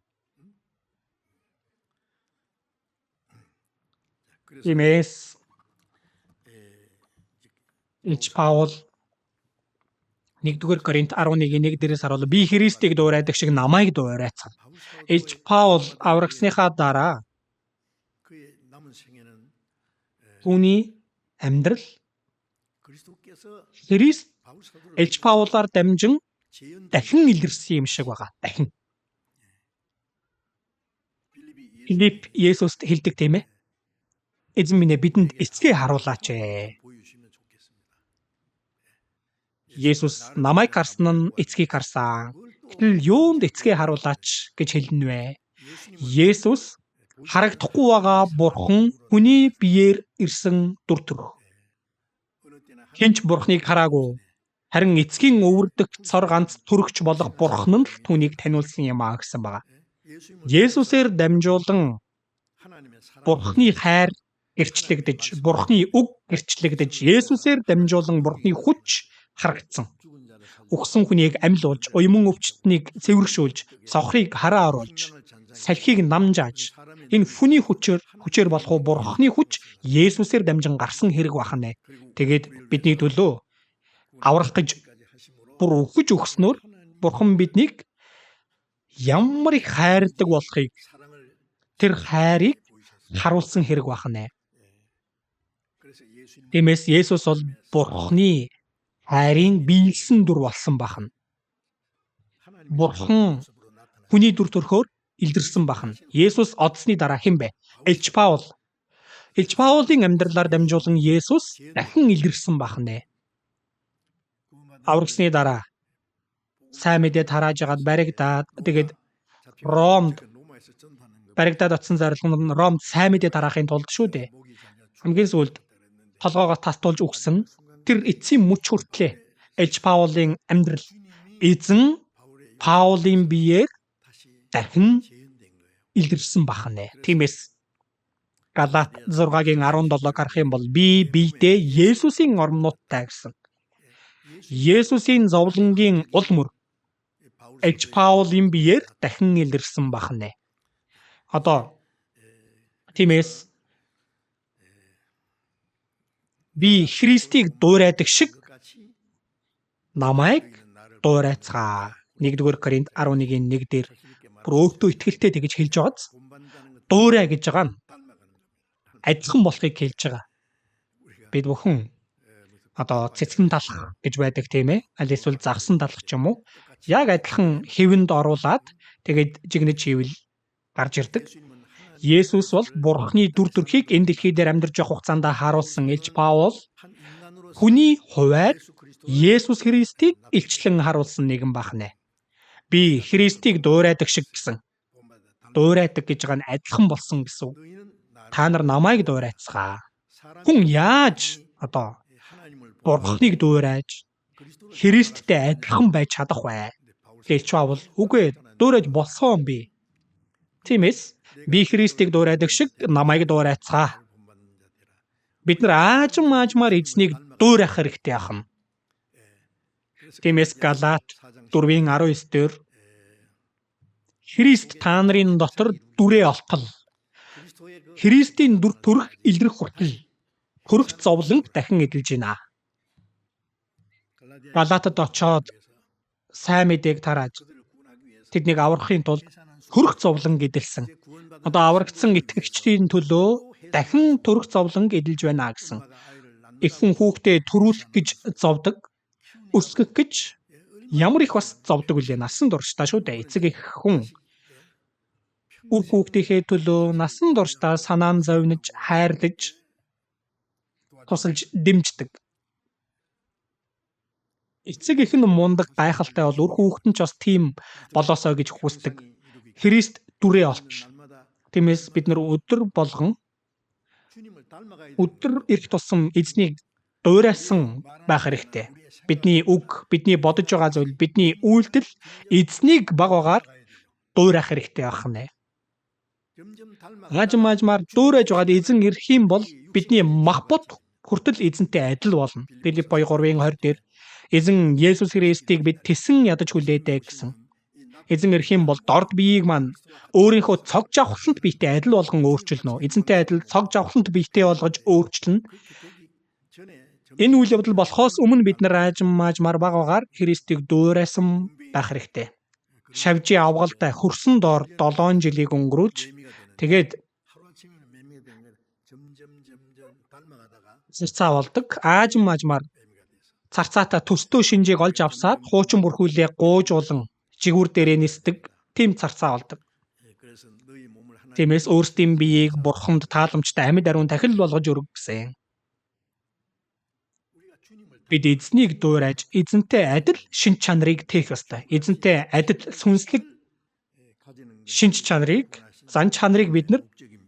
Тиймээс Илч Паул 1-р Коринт 11-1 дээрээс харуул би Христийг дуурайдаг шиг намайг дуурайцгаана. Илч Паул аврагсныхаа дараа Түүний амьдрал Христ Элч Паулаар дамжин дахин илэрсэн юм шиг байгаа. Дахин. Филипп Есүст хэлдэг тийм ээ. Эзэн минь бидэнд эцгээ харуулаач ээ. Есүс намайг харсан нь эцгийг харсан. Гэтэл юунд эцгээ харуулаач гэж хэлнэ вэ? Есүс харагдахгүй байгаа Бурхан хүний биеэр ирсэн дүр төрх. Хинч Бурханыг хараагүй. Харин эцгийн өвөрдөх цор ганц төрөгч болох Бурхан нь л түүнийг таниулсан юм аа гэсэн байгаа. Есүсээр дамжуулан Бурханы хайр гэрчлэгдэж, Бурханы үг гэрчлэгдэж, Есүсээр дамжуулан Бурханы хүч харагдсан. Үхсэн хүнийг амьлуулж, уйман өвчтнийг цэвэршүүлж, цохрыг хараа оруулж, салхийг намжааж, энэ хүний хүчээр болох уу Бурханы хүч Есүсээр дамжин гарсан хэрэг бахна. Тэгээд бидний төлөө аврах гэж бүр өгч өгснөөр Бурхан биднийг ямар их хайрдаг болохыг тэр хайрыг харуулсан хэрэг бахна. Тиймээс Есүс бол Бурханы хайрын биелсэн дүр болсон бахна. Бурхан хүний дүр төрхөөр илэрсэн бахна. Есүс одсны дараа хэн бэ? Элч Паул. Элч Паулын амьдралаар дамжуулан Есүс дахин илэрсэн бахна. Аврагсны дараа сайн мэдээ тарааж агаад баригдаад тэгээд Ромд баригдаад очсон зорилго нь Ромд сайн мэдээ тараахын тулд шүү дээ. Хамгийн сүүлд толгоогоо тастуулж өгсөн тэр эцсийн мөч хүртлээ Элч Паулын амьдрал эзэн Паулын биеэр дахин илэрсэн бахна. Тиймээс Галаат 6-гийн 17-г харах юм бол би биедээ Есүсийн ормнуудтай гэсэн. Есүсийн зовлонгийн ул мөр Элч Паулын биеэр дахин илэрсэн бахна. Одоо тиймээс би Христийг дуурайдаг шиг намайг дуурайцгаа. 1-р Коринт 11-1 дээр бүр өөртөө итгэлтэй тэгж хэлж байгааз дуурай гэж байгаа нь адилхан болохыг хэлж байгаа. Бид бүхэн одоо цэцгэн талах гэж байдаг тийм ээ. Аль эсвэл загсан талах ч юм уу. Яг адилхан хэвэнд оруулаад тэгээд жигнэж хийвэл гарч ирдэг. Есүс бол Бурханы дүр төрхийг энэ дэлхий дээр амьдарч явах хугацаанд харуулсан Элч Паул хүний хувьд Есүс Христийг илчлэн харуулсан нэгэн бахна. Би Христийг дуурайдаг шиг гэсэн. Дуурайдаг гэж байгаа нь адилхан болсон гэсэн. Та нар намайг дуурайцгаа. Хүн яаж одоо Бурханыг дуурайж Христтэй адилхан байж чадах вэ? Элч Паул үгүй дуурайж болсон би. Тиймээс би Христийг дуурайдаг шиг намайг дуурайцгаа. Бид нар аажмаар эзнийг дуурайх хэрэгтэй ахна. Тиймээс Галаат 4:19 дээр Христ та нарын дотор дүрээ олтол. Христийн дүр төрх илрэх хүртэл хөрөх зовлонг дахин эдэлж байна. Галаатад очоод сайн мэдээг тарааж тэднийг аврахын тулд хөрөх зовлон эдэлсэн. Одоо аврагдсан итгэгчдийн төлөө дахин төрөх зовлон эдэлж байна гэсэн. Ихэнх хүүхдээ төрүүлэх гэж зовдөг, өсгөх гэж ямар их бас зовдөг үлээ насан туршдаа шүү дээ. Эцэг их хүн үр хүүхдийнхээ төлөө насан туршдаа санаан зовниж, хайрлаж, тусалж дэмждэг. Эцэг их нь мундаг гайхалтай бол үр хүүхэд нь ч бас тийм болоосоо гэж хүсдэг. Христ дүрээ олтол. Тиймээс бид нар өдөр болгон өдөр ирэх тусам эзнийг дуурайсан байх хэрэгтэй. Бидний үг, бидний бодож байгаа зүйл, бидний үйлдэл эзнийг багаар дуурайх хэрэгтэй байна. Гажмаар дуурайж байгаад эзэн ирэх юм бол бидний мах бот хүртэл эзэнтэй адил болно. Филипп 3:20 дээр эзэн Есүс Христийг бид тэсэн ядаж хүлээдэг гэсэн. Эзэн ирэх юм бол дорд биеийг маань өөрийнхөө цог жавхлант биетэй адил болгон өөрчилнө. Эзэнтэй адил цог жавхлант биетэй болгож өөрчилнө. Энэ үйл явдал болохоос өмнө бид нар аажмаар багаар Христийг дуурайсан байх хэрэгтэй. Шавжи авгалтай хөрсөн доор 7 жилийг өнгөрүүлж тэгээд Зарцаа болдог. Аажим маажмаар царцаатаа төстөө шинжийг олж авсаад хуучин бүрхүүлээ гуужуулан жигүүр дээрээ нисдэг тийм царцаа болдог. Тиймээс өөрсдийн биеийг бурханд тааламжтай амьд ариун дахил болгож өргөх гэсэн. Бид эзнийг дуурайж эзэнтэй адил шинж чанарыг тээх ёстой. Эзэнтэй адил сүнслэг шинж чанарыг, зан чанарыг бид нар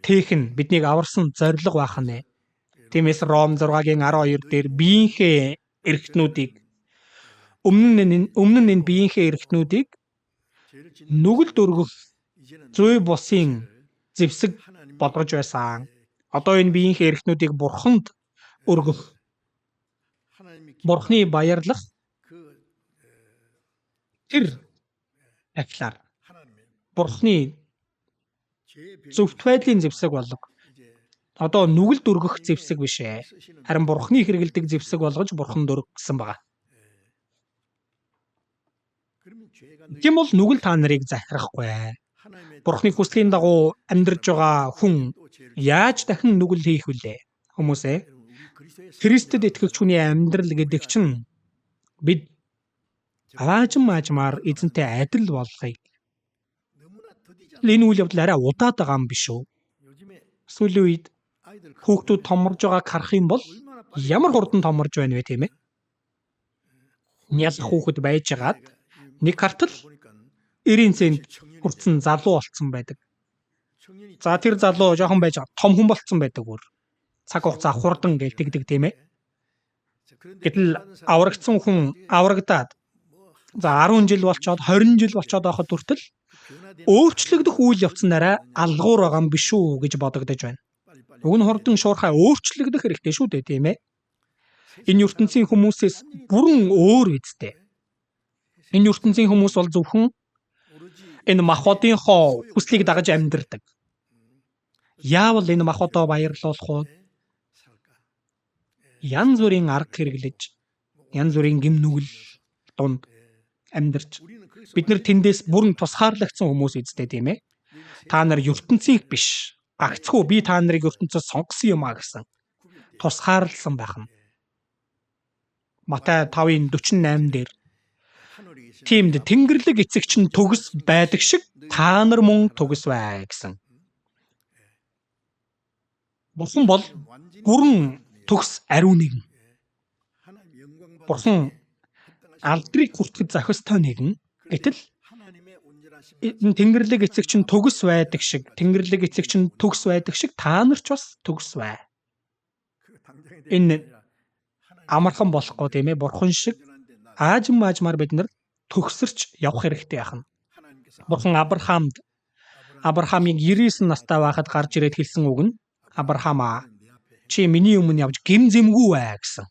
тээх нь биднийг аварсан зорилго байх нэ. Тиймээс Ром 6-гийн 12 дээр биеийнхээ эрхтнүүдийг өмнө нь энэ биеийнхээ эрхтнүүдийг нүгэлд өргөх зүй бусын зэвсэг болгож байсан. Одоо энэ биеийнхээ эрхтнүүдийг бурханд өргөх, бурхны баярлах тэр ахлаар бурхны зөвхт байдлын зэвсэг болог. Одоо нүгэлд өргөх зэвсэг биш ээ. Харин бурхны хэрэгэлдэг зэвсэг болгож бурханд өргөх гэсэн байна. Тийм бол нүгэл та нарыг захирахгүй. Бурхны хүслийн дагуу амьдарж байгаа хүн яаж дахин нүгэл хийх вүлээ? Хүмүүсээ Христэд итгэгч хүний амьдрал гэдэг чинь бид аажим маажмаар эзэнтэй адил болохыг. Энэ үйл явдал арай удаад байгаа юм биш үү? Сүүлийн үед хүүхдүүд томорж байгааг харах юм бол ямар хурдан томорж байна вэ, тийм ээ? Нялх хүүхэд байжгаад нэг хартал 90 цент хүрсэн залуу болцсон байдаг. За тэр залуу жоохон байж том хүн болцсон байдаг бүр. Цаг хугацаа хурдан гэлтэгдэг, тийм ээ? Гэтэл аврагдсан хүн аврагдаад за 10 жил болчоод 20 жил болчоод байхад хүртэл өөрчлөгдөх үйл явцнараа алгуур байгаа юм биш үү гэж бодогдож байна. Уг нь хурдан шуурхай өөрчлөгдөх хэрэгтэй шүү дээ, тийм ээ? Энэ ертөнцийн хүмүүсээс бүрэн өөр үсттэй. Энэ ертөнцийн хүмүүс бол зөвхөн энэ махбодынхоо хүслийг дагаж амьдардаг. Яавал энэ махбодоо баярлуулах вэ? Янз бүрийн арга хэрэглэж, янз бүрийн гим нүгэл дунд амьдарч бид нар тэндээс бүрэн тусгаарлагдсан хүмүүс үсттэй, тийм ээ? Та нар ертөнцийн биш. Гагцхүү би та нарыг ертөнцөөс сонгосон юм а гэсэн тусгаарлсан байх нь. Матай 5:48 дээр тиймд тэнгэрлэг эцэгч нь төгс байдаг шиг та нар мөн төгс бай гэсэн. Бурхан бол бүрэн төгс ариун нэгэн. Бурхан алдрыг хүртэхэд зохистой нэгэн. Гэтэл энэ тэнгэрлэг эцэгч нь төгс байдаг шиг, тэнгэрлэг эцэгч нь төгс байдаг шиг та нар ч бас төгс бай. Энэ амархан болохгүй, тийм ээ? Бурхан шиг аажим маажмаар бид нар төгсөрч явах хэрэгтэй яхна. Бурхан Абрахамыг 99 настай байхад гарч ирээд хэлсэн үг нь Абрахамаа чи миний өмнө явж гим зэмгүй бай гэсэн.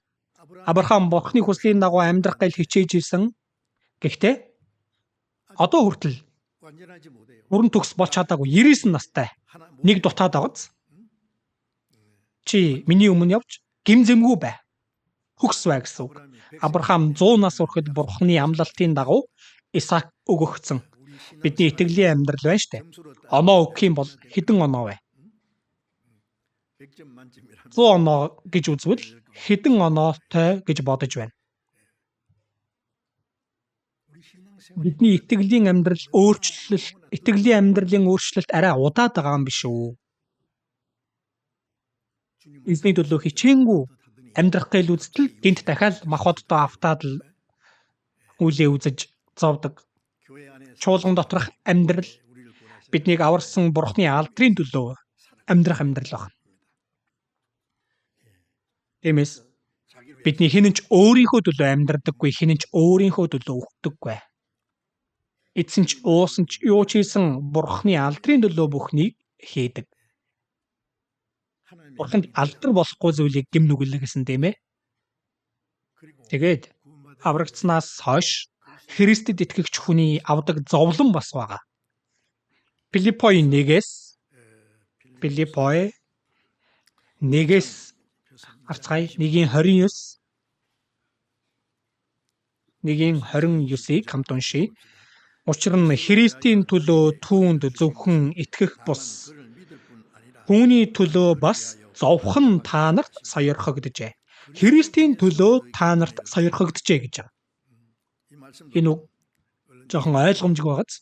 Абрахам Бурханы хүслийн дагуу амьдрах гал хичээж исэн. Гэхдээ одоо хүртэл бүрэн төгс болж чадаагүй 99 настай нэг дутаад байгааз. Чи миний өмнө явж гим зэмгүй бай. Хөгс бай гэсэн үг. Абрахам 100 нас хүрэхэд Бурханы амлалтын дагуу Исаак өгөгдсөн. Бидний итгэлийн амьдрал байна штэ. Оноо өгөх юм бол хэдэн оноо вэ? 100 оноо гэж үзвэл хэдэн оноотой гэж бодож байна. Бидний итгэлийн амьдралын өөрчлөлт арай удаад байгаа юм биш үү? Эзний төлөө хичээнгүй амьдрах гээл үздэл гинт дахиад махбоддоо автаад л үлээ үзэж зовдөг. Чуулган доторх амьдрал биднийг аварсан Бурхны алдрын төлөө амьдрах амьдрал байна. Тиймээс бидний хинэнч өөрийнхөө төлөө амьдрдаггүй, хинэнч өөрийнхөө төлөө өгдөггүй. Эцэн ч уусан ч юу ч хийсэн Бурхны алдрын төлөө бүхнийг хийдэг. Бурханд алдар болохгүй зүйлийг гим нүгэлнэ гэсэн, тийм ээ? Тэгээд аврагдсанаас хойш Христэд итгэгч хүний авдаг зовлон бас байгаа. Филиппой 1-ээс харцгаая 1:29-ийг хамт уншийе. Учир нь Христийн төлөө түүнд зөвхөн итгэх бус, түүний төлөө бас зовхон та нарт сойрхогджээ. Христийн төлөө та нарт сойрхогджээ гэж байгаа. Энэ үг жоохон ойлгомжгүй байгааз.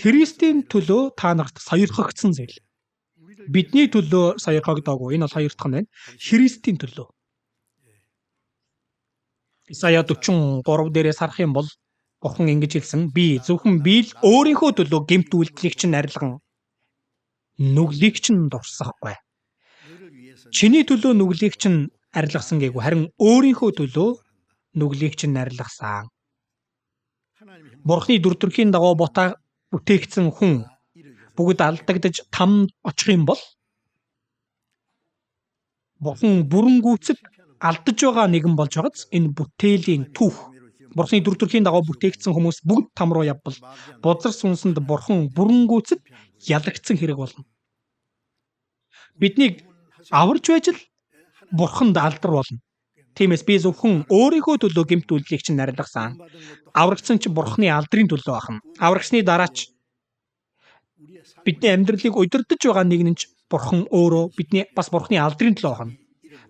Христийн төлөө та нарт сойрхогдсон зүйл. Бидний төлөө сойрхогдоогүй. Энэ бол хоёр дахь нь байна. Христийн төлөө. Исая 43 дээрээс харах юм бол Бурхан ингэж хэлсэн. Би зөвхөн би л өөрийнхөө төлөө гэмт үйлдэлийг чинь арилган нүглийг чинь дурсахгүй. Чиний төлөө нүглийг чинь арилгасан гээгүү харин өөрийнхөө төлөө нүглийг чинь арилгасан. Бурхны дүр төрхийн дагуу бүтээгдсэн хүн бүгд алдагдаж тамд очих юм бол Бурхан бүрэн гүйцэд алдаж байгаа нэгэн болж байгааз энэ бүтээлийн түүх Бурхны дүр төрхийн дагуу бүтээгдсэн хүмүүс бүгд там руу явбал бузар сүнсэнд Бурхан бүрэн гүйцэд ялагдсан хэрэг болно. Биднийг аварж байж л Бурханд алдар болно. Тиймээс би зөвхөн өөрийнхөө төлөө гэмт үйлдэлийг чинь арилгасан. Аврагдсан ч Бурхны алдрын төлөө ахна. Аврагсны дараач бидний амьдралыг удирдах байгаа нэгэн ч Бурхан өөрөө бидний бас Бурхны алдрын төлөө ахна.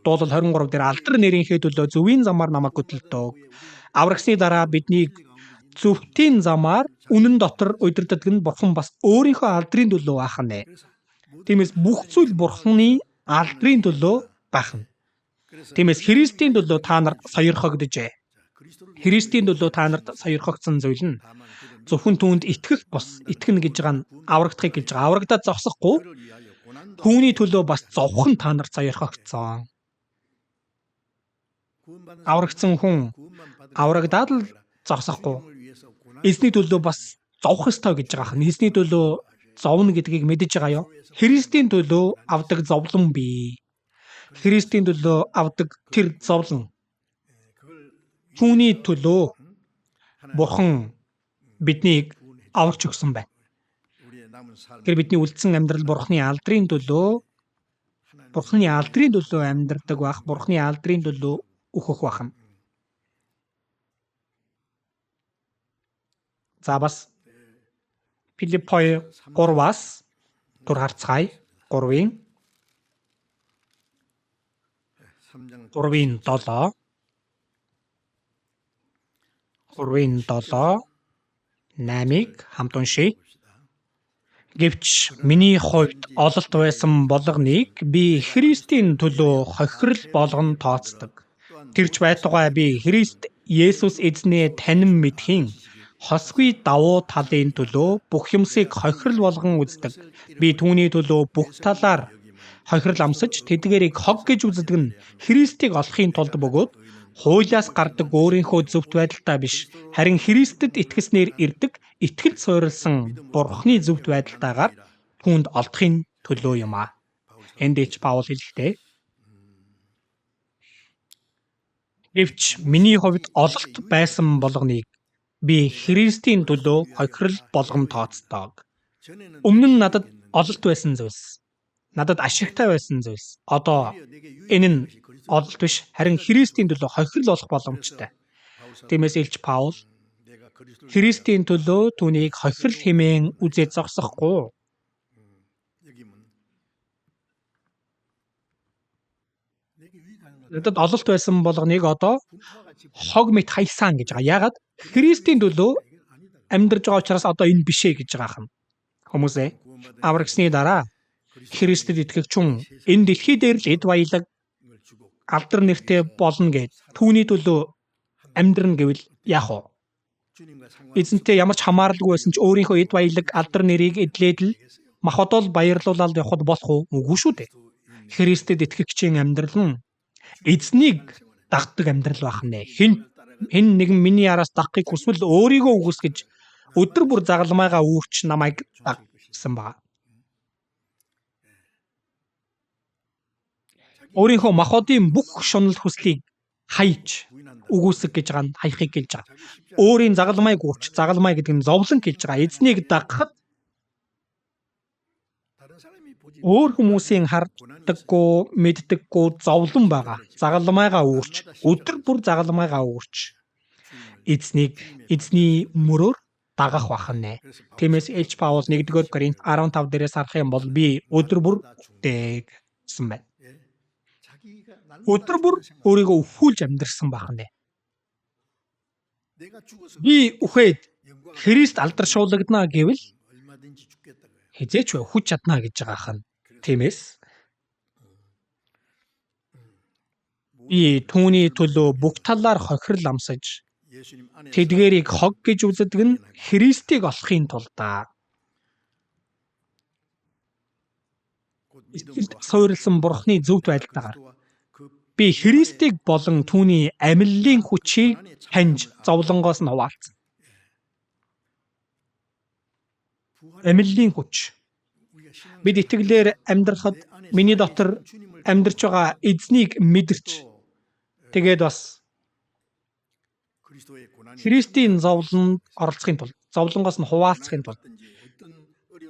Дуулал 23 дээр алдар нэрийнхээ төлөө зөвийн замаар намайг хөдөлдөг. Аврагсны дараа биднийг зөвхтийн замаар үнэн дотор удирддаг нь Бурхан бас өөрийнхөө алдрын төлөө ахна. Тиймээс бүх зүйл Бурханы алдрын төлөө бахна. Тиймээс Христийн төлөө та нарт сойрхогджээ. Христийн төлөө та нарт сойрхогдсон зүйл нь зөвхөн түүнд итгэх бос итгэнэ гэж байгаа нь аврагдахыг гэж байгаа. Аврагдаад зогсохгүй түүний төлөө бас зовхон та нарт сойрхогдсон. Аврагдсан хүн аврагдаад л зогсохгүй. Эзний төлөө бас зовх ёстой гэж байгаа хэн. Эзний төлөө зовно гэдгийг мэдэж байгаа юу? Христийн төлөө авдаг зовлон бий. Христийн төлөө авдаг тэр зовлон. Түүний төлөө Бурхан биднийг аварч өгсөн байна. Тэр бидний үлдсэн амьдрал Бурханы алдрын төлөө амьдрдаг байх, Бурханы алдрын төлөө өөхөх бахна. За бас Филиппой 3-аас тур харцгаая. 3-ын 8-ыг хамт уншийе. Гэвч миний хувьд ололт байсан болгоныг би Христийн төлөө хохирол болгон тооцдог. Тэрч байтугай би Христ Есүс эзнээ танин мэдхийн хосгүй давуу талын төлөө бүх юмсыг хохирол болгон үздэг. Би түүний төлөө бүх талаар хохирол амсаж тэдгээрийг хог гэж үздэг нь Христийг олохын тулд бөгөөд хуулиас гардаг өөрийнхөө зөвхт байдалтай биш, харин Христэд итгэснээр ирдэг итгэл суурилсан Бурхны зөвхт байдалтайгаар түүнд олдохын төлөө юм аа. Энд Паул хэлэхдээ гэвч миний хувьд ололт байсан болгоныг би Христийн төлөө хохирол болгон тооцдог. Өмнө нь надад ололт байсан зүйлс. Надад ашигтай байсан зүйлс. Одоо энэ нь ололт биш, харин Христийн төлөө хохирол болох боломжтой. Тиймээс Илч Паул Христийн төлөө түүнийг хохирол хэмээн үзээд зогсохгүй. Надад ололт байсан болгоныг одоо хог мэт хайсан гэж байгаа. Яагаад? Христийн төлөө амьдарч байгаа учраас одоо энэ бишээ гэж байгаа юм. Хүмүүсээ аврагсны дараа Христэд итгэгч хүн энэ дэлхий дээр л эд баялаг алдар нэртэй болно гэд түүний төлөө амьдрна гэвэл яах вэ? Эзэнтэй ямар ч хамааралгүй байсан ч өөрийнхөө эд баялаг алдар нэрийг эдлээд л мах одол баярлуулаад явхад болох уу? Үгүй шүү дээ. Христэд итгэгчийн амьдрал нь эзнийг дагдаг амьдрал байх нэ. Хэн нэгэн миний араас дагахыг хүсвэл өөрийгөө үгүйсгэж өдөр бүр загалмайгаа үүрч намайг даг гэсэн ба. Өөрийнхөө махбодын бүх шунал хүслийг хайж үгүйсэх гэж байгаа нь хайхыг гэлж байгаа. Өөрийн загалмайг үүрч, загалмай гэдэг нь зовлон гэлж байгаа. Эзнийг дагахад өөр хүмүүсийн харддаггүй, мэддэггүй зовлон байгаа. Загалмайгаа үүрч, өдөр бүр загалмайгаа үүрч эзний мөрөөр дагах бахна. Тиймээс Илч Паул 1-р Коринт 15 дээрээс харах юм бол би өдөр бүр дэг гэсэн байна. өдөр бүр өөрийгөө өвхүүлж амьдрсан бахнэ. Би үхээд Христ алдаршуулгадна гэвэл хизээч өвхөж чадна гэж байгаа хан. Тиймээс би түүний төлөө бүх талаар хохирол амсаж тэдгээрийг хог гэж үздэг нь Христийг олохын тулд Эцэгт суурилсан Бурхны зөвхт байдалтайгаар би Христийг болон түүний амьллын хүчийг таньж зовлонгоос нь хуваалцсан. Амьллын хүч. Бид итгэлээр амьдрахад миний дотор амьдарч байгаа эзнийг мэдэрч тэгээд бас Христийн зовлонд оролцохын тулд, зовлонгоос нь хуваалцахын тулд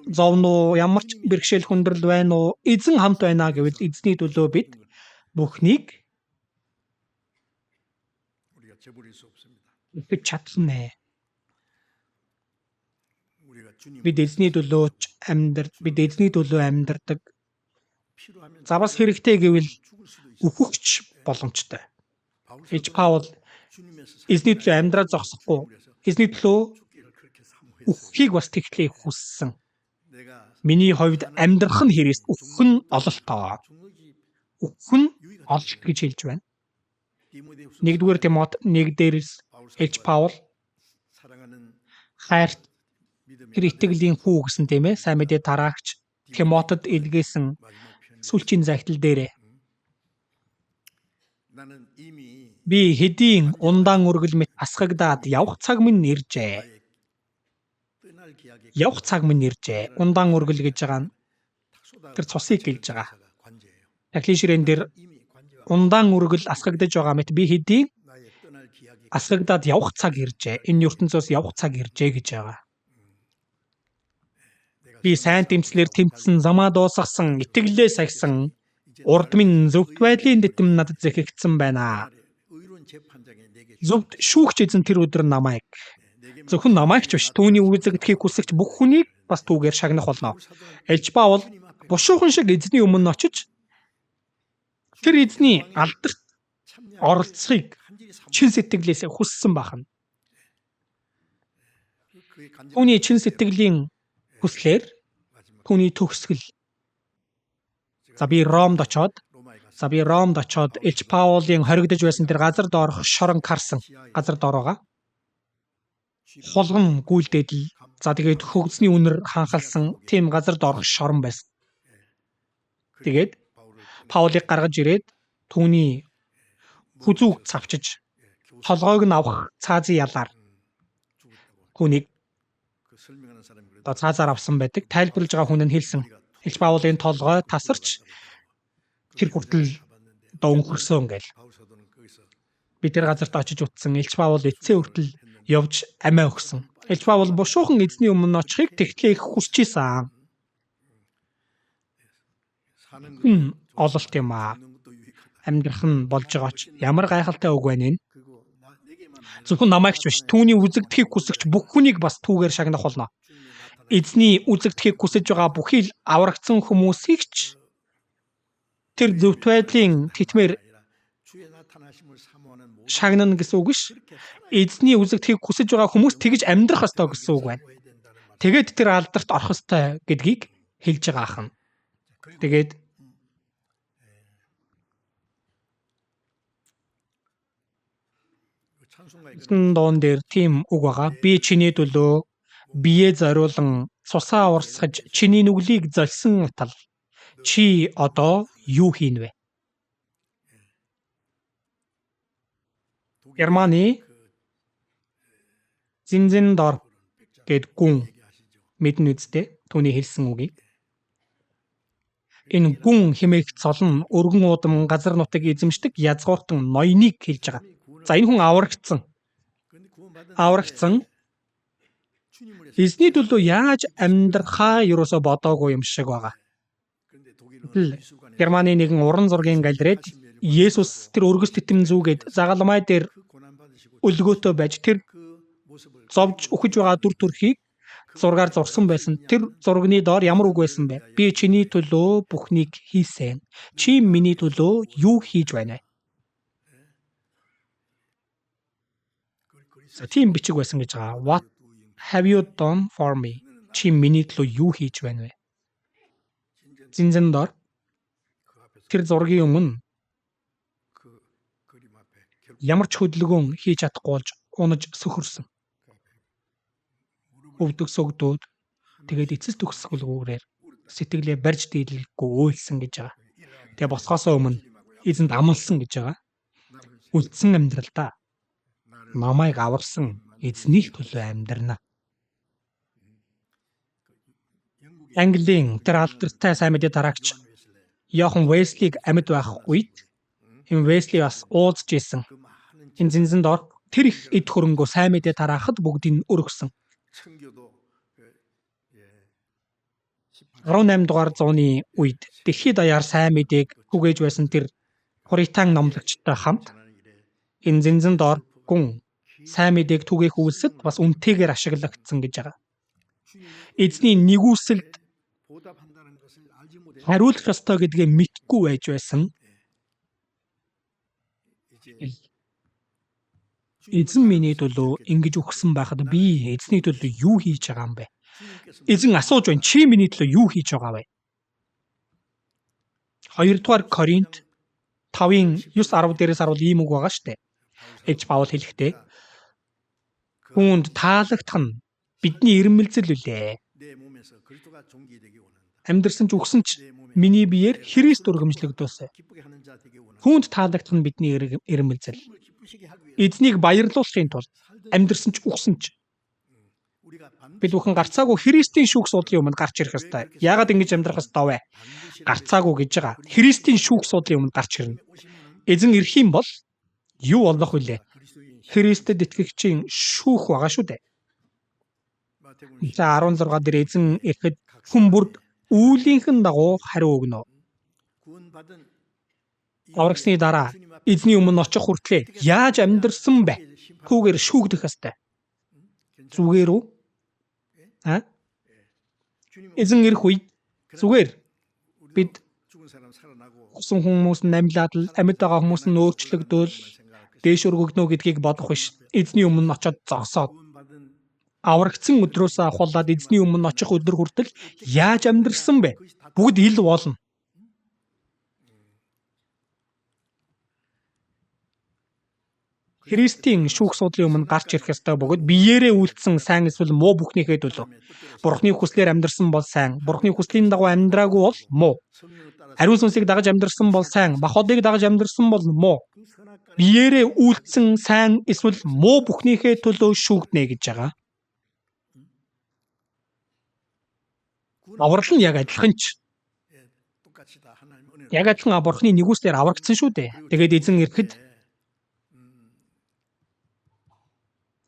зовноо ямар ч бэрхшээл хүндрэл байна уу, эзэн хамт байна гэвэл эзний төлөө бид бүхнийг итгэж чадсан. Бид эзний төлөө амьдардаг. Завас хэрэгтэй гэвэл үхэгч боломжтой. Иж Паул эзний төлөө амьдраа зогсохгүй, эзний төлөө үххийг бас тэгтлээ хүссэн. Миний хувьд амьдрах нь Христ, үхэх нь ололтоо. Үхэх нь ололт гэж хэлж байна. 1-р Тимот 1-дээрс Иж Паул хайрт тэр итгэлийн хүү гэсэн тийм ээ, сайн мэдээ тараагч Тимотед илгээсэн сүүлчийн захидал дээрээ би хэдийн ундаан үргэл мэт асгагдаад явах цаг минь иржээ. Явах цаг минь иржээ. Ундаан үргэл гэж байгаа нь тэр цусыг гэлж байгаа. Дахлын ширээн дээр ундаан үргэл асгагдаж байгаа мэт би хэдийн асгагдаад явах цаг иржээ. Энэ ертөнцөөс явах цаг иржээ гэж байгаа. Би сайн тэмцлэр тэмцсэн, замаа дуусгасан, итгэлээ сахисан, урд минь зөвхт байдлын дэтэм надад зэхэгдсэн байна. Зөвхт шүүгч эзэн тэр өдөр намайг зөвхөн намайг ч биш, түүний үзэгдэхийг хүсэгч бүх хүнийг бас түүгээр шагнах болно. Иж Паул бушуухан шиг эзний өмнө очиж тэр эзний алдарт оролцохыг чин сэтгэлээсээ хүссэн байна. Түүний чин сэтгэлийн хүслээр түүний төгсгөл. За би Ромд очоод Иж Паулын хоригдож байсан тэр газар доорх шорон карсан газар доороо холгон гүйлдэл. За тэгээд хөгжсөний үнэр ханхалсан тийм газар доорх шорон байсан. Тэгээд Паулыг гаргаж ирээд түүний хүзүүг цавчиж толгойг нь авах цаазын ялаар түүнийг цаазаар авсан байдаг. Тайлбарлаж байгаа хүн нь хэлсэн. Иж Паулын толгой тасарч тэр хүртэл өнгөрсөн гэл. Би тэр газарт очиж утсан. Иж Паул эцсийн хүртэл явж амиа өгсөн. Иж Паул бушуухан эзний өмнө очихыг тэгтлээ хүсчихсэн. Ололт юм аа. Амьдрах нь болж байгаач ямар гайхалтай үг байна энэ. Зөвхөн намайг ч биш, түүний үзэгдэхийг хүсэгч бүх хүнийг бас түүгээр шагнах болно. Эзний үзэгдэхийг хүсэж байгаа бүхий л аврагдсан хүмүүсийг ч тэр зөвхт байдлын тэтмээр шагнана гэсэн үг биш. Эзний үзэгдэхийг хүсэж байгаа хүмүүс тэгж амьдрах ёстой гэсэн үг байна. Тэгээд тэр алдарт орох ёстой гэдгийг хэлж байгаа ахна. Тэгээд доон дээр тийм үг байгаа. Би чиний төлөө бие зориулан цусаа урсгаж чиний нүглийг золсон утал чи одоо юу хийнэ вэ? Германы Зинзендорф гэд гүн мэднэ үстэй түүний хэлсэн үгийг. Энэ гүн хэмээх цол нь өргөн уудам газар нутаг эзэмшдэг язгууртан ноёныг хэлж байгаа. За энэ хүн аврагдсан эзний төлөө яаж амьдрахаа ерөөсө бодоогүй юм шиг байгаа. Германы нэгэн уран зургийн галерейд Есүс тэр өргөс титэм зүүгээд загалмай дээр өлгөөтэй байж тэр зовж үхэж байгаа дүр төрхийг зургаар зурсан байсан. Тэр зургийн доор ямар үг байсан бэ? Би чиний төлөө бүхнийг хийсэн. Чи миний төлөө юу хийж байна вэ? За тийм бичиг байсан гэж байгаа. What have you done for me? Чи миний төлөө юу хийж байна вэ? Зинзэн доор тэр зургийн өмнө ямар ч хөдөлгөөн хийж чадахгүй болж унаж сөхөрсөн. Өвдөг сөгдөөд тэгээд эцэс төгсгөлгүйгээр сэтгэлээ барьж дийлэхгүй өөлсөн гэж байгаа. Тэгээ босхосоо өмнө эзэнд амласан гэж байгаа. Үлдсэн амьдралдаа намайг аварсан эзнийг төлөө амьдрна. Английн тэр алдартай сайн мэдээ тараагч Йохан Веслиг амьд байх үед энэ Весли бас уулзж исэн. Энэ зинзэн доор тэр их эд хөрөнгөө сайн мэдээ тараахад бүгдийг өргөсөн. 18 дугаар зууны үед дэлхийд даяар сайн мэдээг түгээж байсан тэр Пуритан номлогчтой хамт энэ зинзэн доор гүн сайн мэдээг түгээх үйлсэд бас үнэтэйгээр ашиглагдсан гэж байгаа. Эзний нэгүсэлд хариулах ёстой гэдгээ мэдгүй байж байсан. Эзэн миний төлөө ингэж өгсөн байхад би эзний төлөө юу хийж байгаа юм бэ? Эзэн асууж байна. Чи миний төлөө юу хийж байгаа вэ? 2 дугаар Коринт 5-ын 9-10 дээрээс харуул ийм үг байгаа штэ. Эвч Паул хэлэхдээ хүнд таалагдах нь бидний ирмэлзэл үлээ. Амьдрсан ч үхсэн ч миний биеэр Христ өргөмжлөгдөөсэй. Хүнд таалагдах нь бидний ирмэлзэл. Эзнийг баярлуулахын тулд амьдрсан ч үхсэн ч бид бүхэн гарцаагүй Христийн шүүх судлын өмнө гарч ирэх ёстой. Яагаад ингэж амьдрах ёстой вэ? Гарцаагүй гэж байгаа. Христийн шүүх судлын өмнө гарч ирнэ. Эзэн ирэх юм бол юу болох вүлээ? Христэд итгэгчийн шүүх байгаа шүү дээ. За 16 дээр эзэн ирэхэд хүн бүр үүлийнхэн дагуу хариу өгнө. Аврагсны дараа эзний өмнө очих хүртлээр яаж амьдрсан бэ? Түүгээр шүүгдэх ёстой. Зүгээр үү? Эзэн ирэх үед зүгээр бид хүсэн хүмүүс нь амьлаад л амьд байгаа хүмүүс нь өөрчлөгдөөл дээш өргөгнө гэдгийг бодох биш. Эзний өмнө очиод зогсоод аврагдсан өдрөөс ахуулаад эзний өмнө очих өдөр хүртэл яаж амьдрсан бэ? Бүгд ил болно. Христийн шүүх судлын өмнө гарч ирэх ёстой бөгөөд биеэрээ үйлдсэн сайн эсвэл муу бүхнийхээ төлөө. Бурхны хүслээр амьдрсан бол сайн, Бурхны хүслийн дагуу амьдраагүй бол муу. Ариун сүнсийг дагаж амьдрсан бол сайн, Баходыг дагаж амьдрсан бол муу. Биеэрээ үйлдсэн сайн эсвэл муу бүхнийхээ төлөө шүүгднэ гэж байгаа. Аврал нь яг адилхан ч. Яг адилхан Бурхны нэгүслэр аврагдсан шүү дээ. Тэгээд эзэн ирэхэд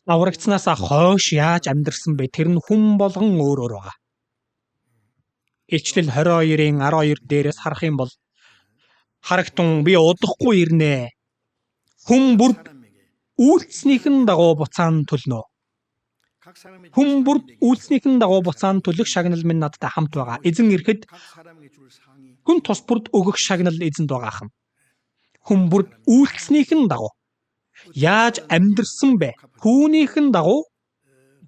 аврагдсанаас хойш яаж амьдрсан бэ? Тэр нь хүн болгон өөр өөр байгаа. Илчлэл 22-ын 12 дээрээс харах юм бол харагтун би удахгүй ирнэ. Хүн бүр үйлснийхэн дагуу буцаан төлнө. Хүн бүр үйлснийхэн дагуу буцаан төлөх шагнал минь надтай хамт байгаа. Эзэн ирэхэд хүн тус бүрд өгөх шагнал эзэнд байгаа хам. Хүн бүр үйлснийхэн дагуу яаж амьдрсан бэ? Түүнийхэн дагуу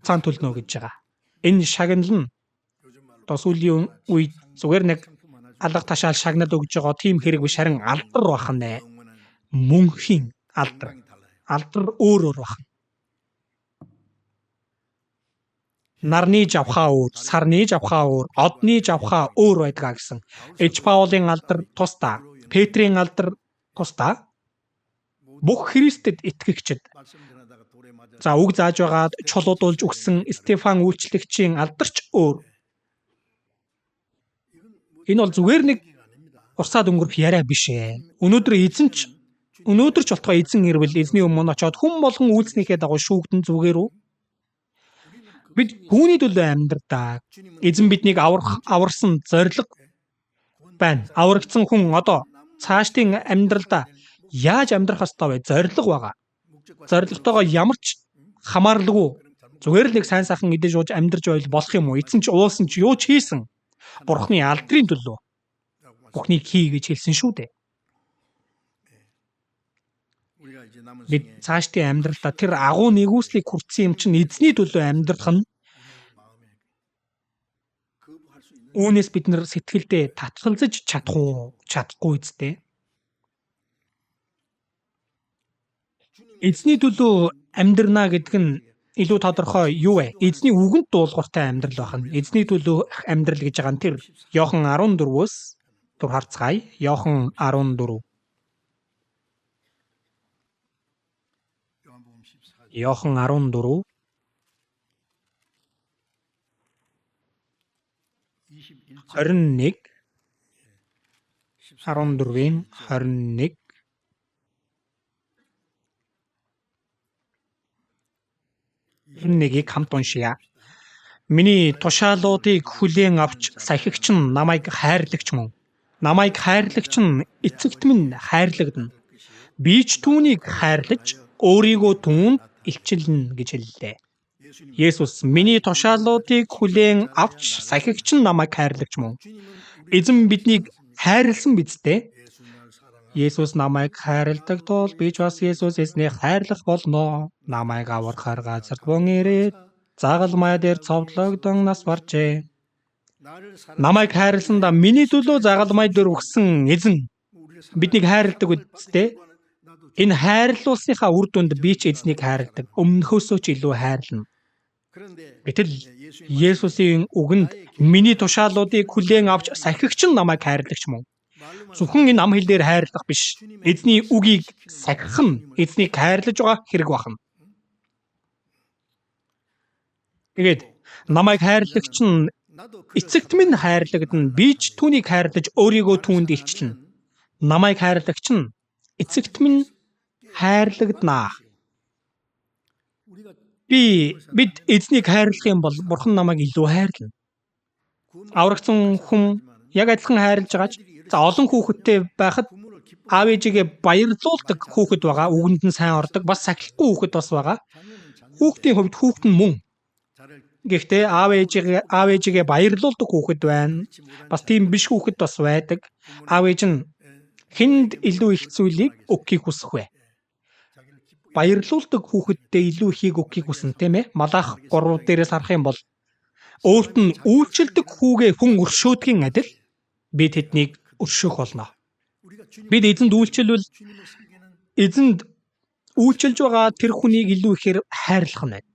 буцаан төлнө гэж байгаа. Энэ шагнал нь сүүлийн үед зүгээр нэг алга ташаал шагнал өгж байгаа тийм хэрэг биш, харин алдар бахна. Мөнхийн алдар. Алдар өөр өөр бахна. Нарны жавхаа өөр, сарны жавхаа өөр, одны жавхаа өөр байдгаа гэсэн. Эч Паулын алдар тусдаа, Петрийн алдар тусдаа бүх Христэд итгэгчид. За үг зааж байгаад чулуудулж өгсөн Стефан үйлчлэгчийн алдарч өөр. Энэ бол зүгээр нэг урсаад өнгөрөх яриа биш ээ. Өнөөдөр ч болтгоо эзэн ирвэл эзний өмнө очиод хүн болгон үйлснийхээ дагуу шүүгдэн зүгээр үү? Бид түүний төлөө амьдрдаг. Эзэн биднийг аварсан зориг байна. Аврагдсан хүн одоо цаашдын амьдралдаа яаж амьдрах ёстой вэ? Зориг байгаа. Зоригтойгоо ямар ч хамаарлаггүй Зүгээр л нэг сайн сайхан идэж ууж амьдарч байвал болох юм уу? Эзэн ч уусан ч юу ч хийсэн. Бурхны алдрын төлөө. Бурхныг хий гэж хэлсэн шүү дээ. Бид цаашдын амьдралдаа тэр агуу нэгүслийг хүртсэн юм чинь эзний төлөө амьдрах нь үүнээс бид нар сэтгэлдээ татгалзаж чадахгүй үстэй. Эзний төлөө амьдрна гэдэг нь илүү тодорхой юу вэ? Эзний үгэнд дуулууртай амьдрал байх нь. Эзний төлөө амьдрал гэж байгаа нь тэр Иохан 14-өөс түр харцгаая. Иохан 14. Иохан 14 21 14-ийн 21 Нэг хамт уншия. Миний тушаалуудыг хүлээн авч сахигч нь намайг хайрлагч мөн. Намайг хайрлагч нь эцэгт минь хайрлагдана. Би ч түүнийг хайрлаж өөрийгөө түүнд илчилнэ гэж хэллээ. Есүс миний тушаалуудыг хүлээн авч сахигч нь намайг хайрлагч мөн. Эзэн биднийг хайрлсан бидтэй. Есүс намайг хайрладаг тул би ч бас Есүс эзнийг хайрлах болно. Намайг аврахаар газар бон ирээд загалмай дээр цовдлогдсон нас баржээ. Намайг хайрласандаа миний төлөө загалмай дээр өгсөн эзэн биднийг хайрладаг үстэй. Энэ хайрлуулсныхаа үр дүнд би ч эзнийг хайрладаг. Өмнөхөөсөө ч илүү хайрлана. Гэтэл Есүсийн үгэнд миний тушаалуудыг хүлээн авч сахигч нь намайг хайрлагч мөн. Зөвхөн энэ ам хэлээр хайрлах биш. Эзний үгийг сахих нь эзнийг хайрлаж байгаа хэрэг байна. Тэгээд намайг хайрлагч нь эцэгт минь хайрлагдана. Би ч түүнийг хайрлаж өөрийгөө түүнд илчилнэ. Намайг хайрлагч нь эцэгт минь хайрлагдана. Бид эзнийг хайрлах юм бол Бурхан намайг илүү хайрлана. Аврагсан хүн яг адилхан хайрлаж байгаач олон хүүхэдтэй байхад аав ээжигээ баярлуулдаг хүүхэд байгаа. Үгэнд нь сайн ордог. Бас сахилахгүй хүүхэд бас байгаа. Хүүхдийн хувьд хүүхэд нь мөн. Гэхдээ аав ээжигээ баярлуулдаг хүүхэд байна. Бас тийм биш хүүхэд бас байдаг. Аав ээж нь хэнд илүү их зүйлийг өгөхийг хүсэх вэ? Баярлуулдаг хүүхэдтэй илүү ихийг өгөхийг хүснэ, тийм ээ? Малаах 3 дээрээс харах юм бол өөрт нь үйлчилдэг хүүгээ хүн өршөөдгийн адил бид тэднийг өршөөх болно. Бид эзэнд үйлчилвэл эзэнд үйлчилж байгаа тэр хүнийг илүү ихээр хайрлах нь байна.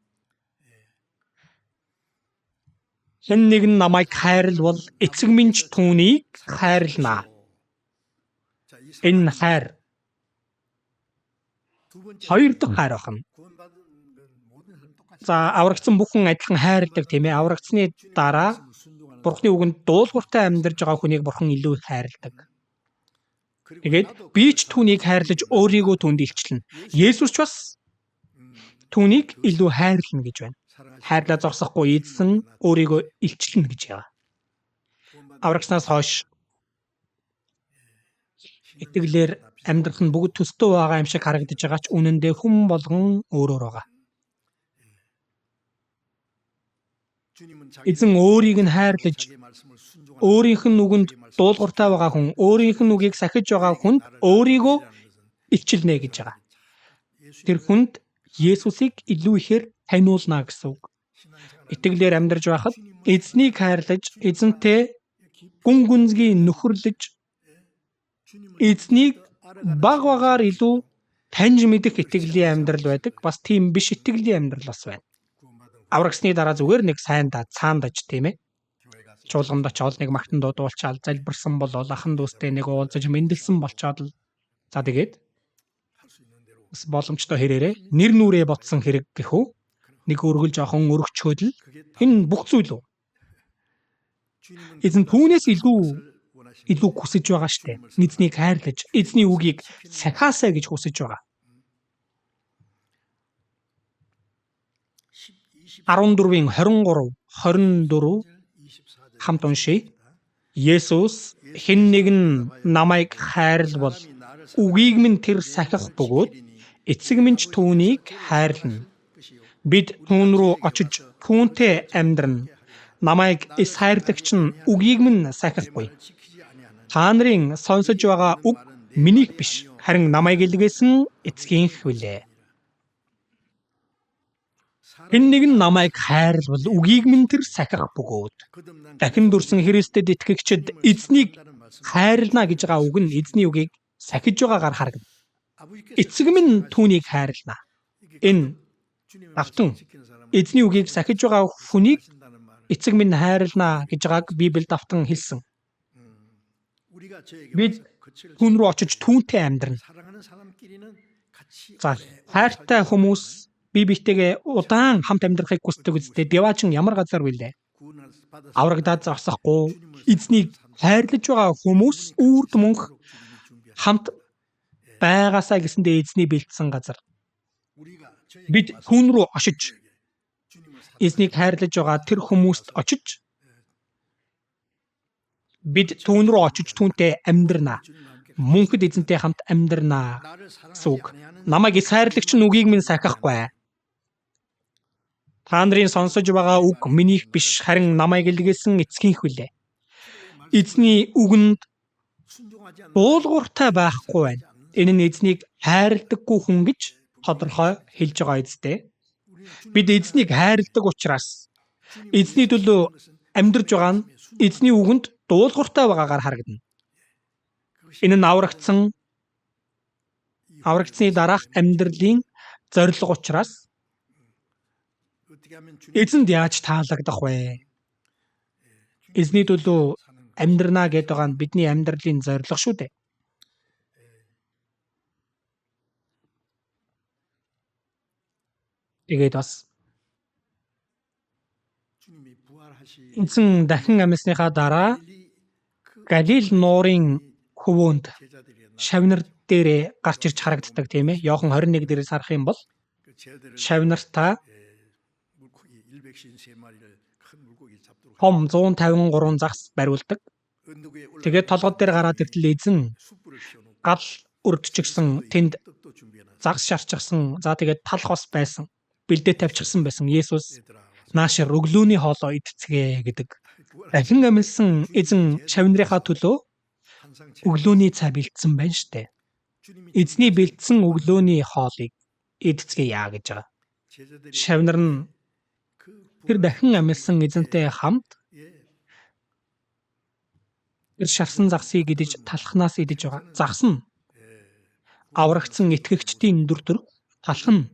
Хэн нэгэн намайг хайрлвал эцэг минь ч түүнийг хайрлана. Энэ хайр хоёр дахь хайр байна. За аврагдсан бүхэн адилхан хайрладаг тийм ээ. Аврагдсны дараа Бурхны үгэнд дуулууртай амьдарж байгаа хүнийг Бурхан илүү их хайрладаг. Тэгээд би ч түүнийг хайрлаж өөрийгөө түүнд илчилнэ. Есүс ч бас түүнийг илүү хайрлана гэж байна. Хайрлаа зогсохгүй эзэн өөрийгөө илчилнэ гэж байгаа. Аврагснаас хойш итгэлээр амьдрах нь бүгд төстөө байгаа юм шиг харагдаж байгаа ч үнэн дээр хүн болгон өөрөөр байгаа. Эзэн өөрийг нь хайрлаж өөрийнх нь үгэнд дуулууртай байгаа хүн, өөрийнх нь үгийг сахиж байгаа хүнд өөрийгөө илчилнэ гэж байгаа. Тэр хүнд Есүсийг илүү ихээр таниулна гэсэн үг. Итгэлээр амьдарч байхад эзнийг хайрлаж, эзэнтэй гүн гүнзгий нөхөрлөж, эзнийг баг багаар илүү таньж мэдэх итгэлийн амьдрал байдаг. Бас тийм биш итгэлийн амьдрал бас байна. Аврагсны дараа зүгээр нэг сайн цаандаж тийм ээ. Чуулганд очоод нэг магтан дуудуулчаал залбирсан бол ахан дүүстэй нэг уулзаж мэндэлсэн болчоод л за тэгээд бас боломжтой хэрээрээ нэр нүрээ ботсон хэрэг гэхүү нэг өргөл жоохон өргөчөөд л энэ бүх зүйл үү. Эзэн түүнээс илүү хүсэж байгаа штэ. Эзнийг хайрлаж, эзний үгийг сахиасаа гэж хүсэж байгаа. 14-ийн 23, 24 хамт уншия. Есүс хэн нэгэн намайг хайрлавал үгийг минь тэр сахих бөгөөд эцэг минь ч түүнийг хайрлана. Бид түүн рүү очиж түүнтэй амьдрна. Намайг сайрлагч нь үгийг минь сахихгүй. Та нарын сонсож байгаа үг минийх биш, харин намайг илгээсэн эцгийнх билээ. Хэн нэгэн намайг хайрлбал үгийг минь тэр сахих бөгөөд. Дахин дүрсэн Христэд итгэгчид эзнийг хайрлна гэж байгаа үг нь эзний үгийг сахиж байгаагаар харагдана. Эцэг минь түүнийг хайрлна. Энэ давтан эзний үгийг сахиж байгаа хүнийг эцэг минь хайрлна гэж байгааг Библиэд давтан хэлсэн. Бид түүн рүү очиж түүнтэй амьдрна. За, хайртай хүмүүс бие биетэйгээ удаан хамт амьдрахыг хүсдэг үстэй. Деваачин ямар газар вүлээ? Аврагдаад зогсохгүй эзнийг хайрлаж байгаа хүмүүс үрд мөнх хамт байгаасаа гэсэндээ эзний бэлдсэн газар. Бид түүн рүү очиж эзнийг хайрлаж байгаа тэр хүмүүст очиж бид түүн рүү очиж түүнтэй амьдрнаа. Мөнхөд эзэнтэй хамт амьдрнаа. Сүг. Намайг хайрлагч нь үгийг минь сахихгүй. Та нарын сонсож байгаа үг минийх биш, харин намайг илгээсэн эцгийнх билээ. Эзний үгэнд дуулууртай байхгүй байна. Энэ нь эзнийг хайрладаггүй хүн гэж тодорхой хэлж байгаа эзтэй. Бид эзнийг хайрладаг учраас эзний төлөө амьдарж байгаа нь эзний үгэнд дуулууртай байгаагаар харагдана. Энэ нь аврагдсны дараах амьдралын зорилго учраас эзэнд яаж таалагдах вэ? Эзний төлөө амьдрнаа гэдэг байгаа нь бидний амьдралын зорилго шүү дээ. Тэгээд бас эзэн дахин амьсныхаа дараа Галил нуурын хөвөөнд шавнар дээрээ гарч ирж харагддаг тийм ээ. Иохан 21 дээрээс харах юм бол шавнартаа том 153 загс бариулдаг. Тэгээд толгод дээр гараад иртэл эзэн гал өрдчихсэн тэнд загс шарчсан. За тэгээд талх бас байсан. Бэлдээ тавьчихсан байсан. Есүс наашир өглөөний хоолоо идцгээ гэдэг. Дахин амьсан эзэн шавнарынхаа төлөө өглөөний цай бэлдсэн байна штэ. Эзний бэлдсэн өглөөний хоолыг идцгээе гэж байгаа. Шавнар нь тэр дахин амьсан эзэнтэй хамт тэр шарсан загсыг идэж талхнаас идэж байгаа. Загс нь аврагдсан итгэгчдийн дүр төрх, талх нь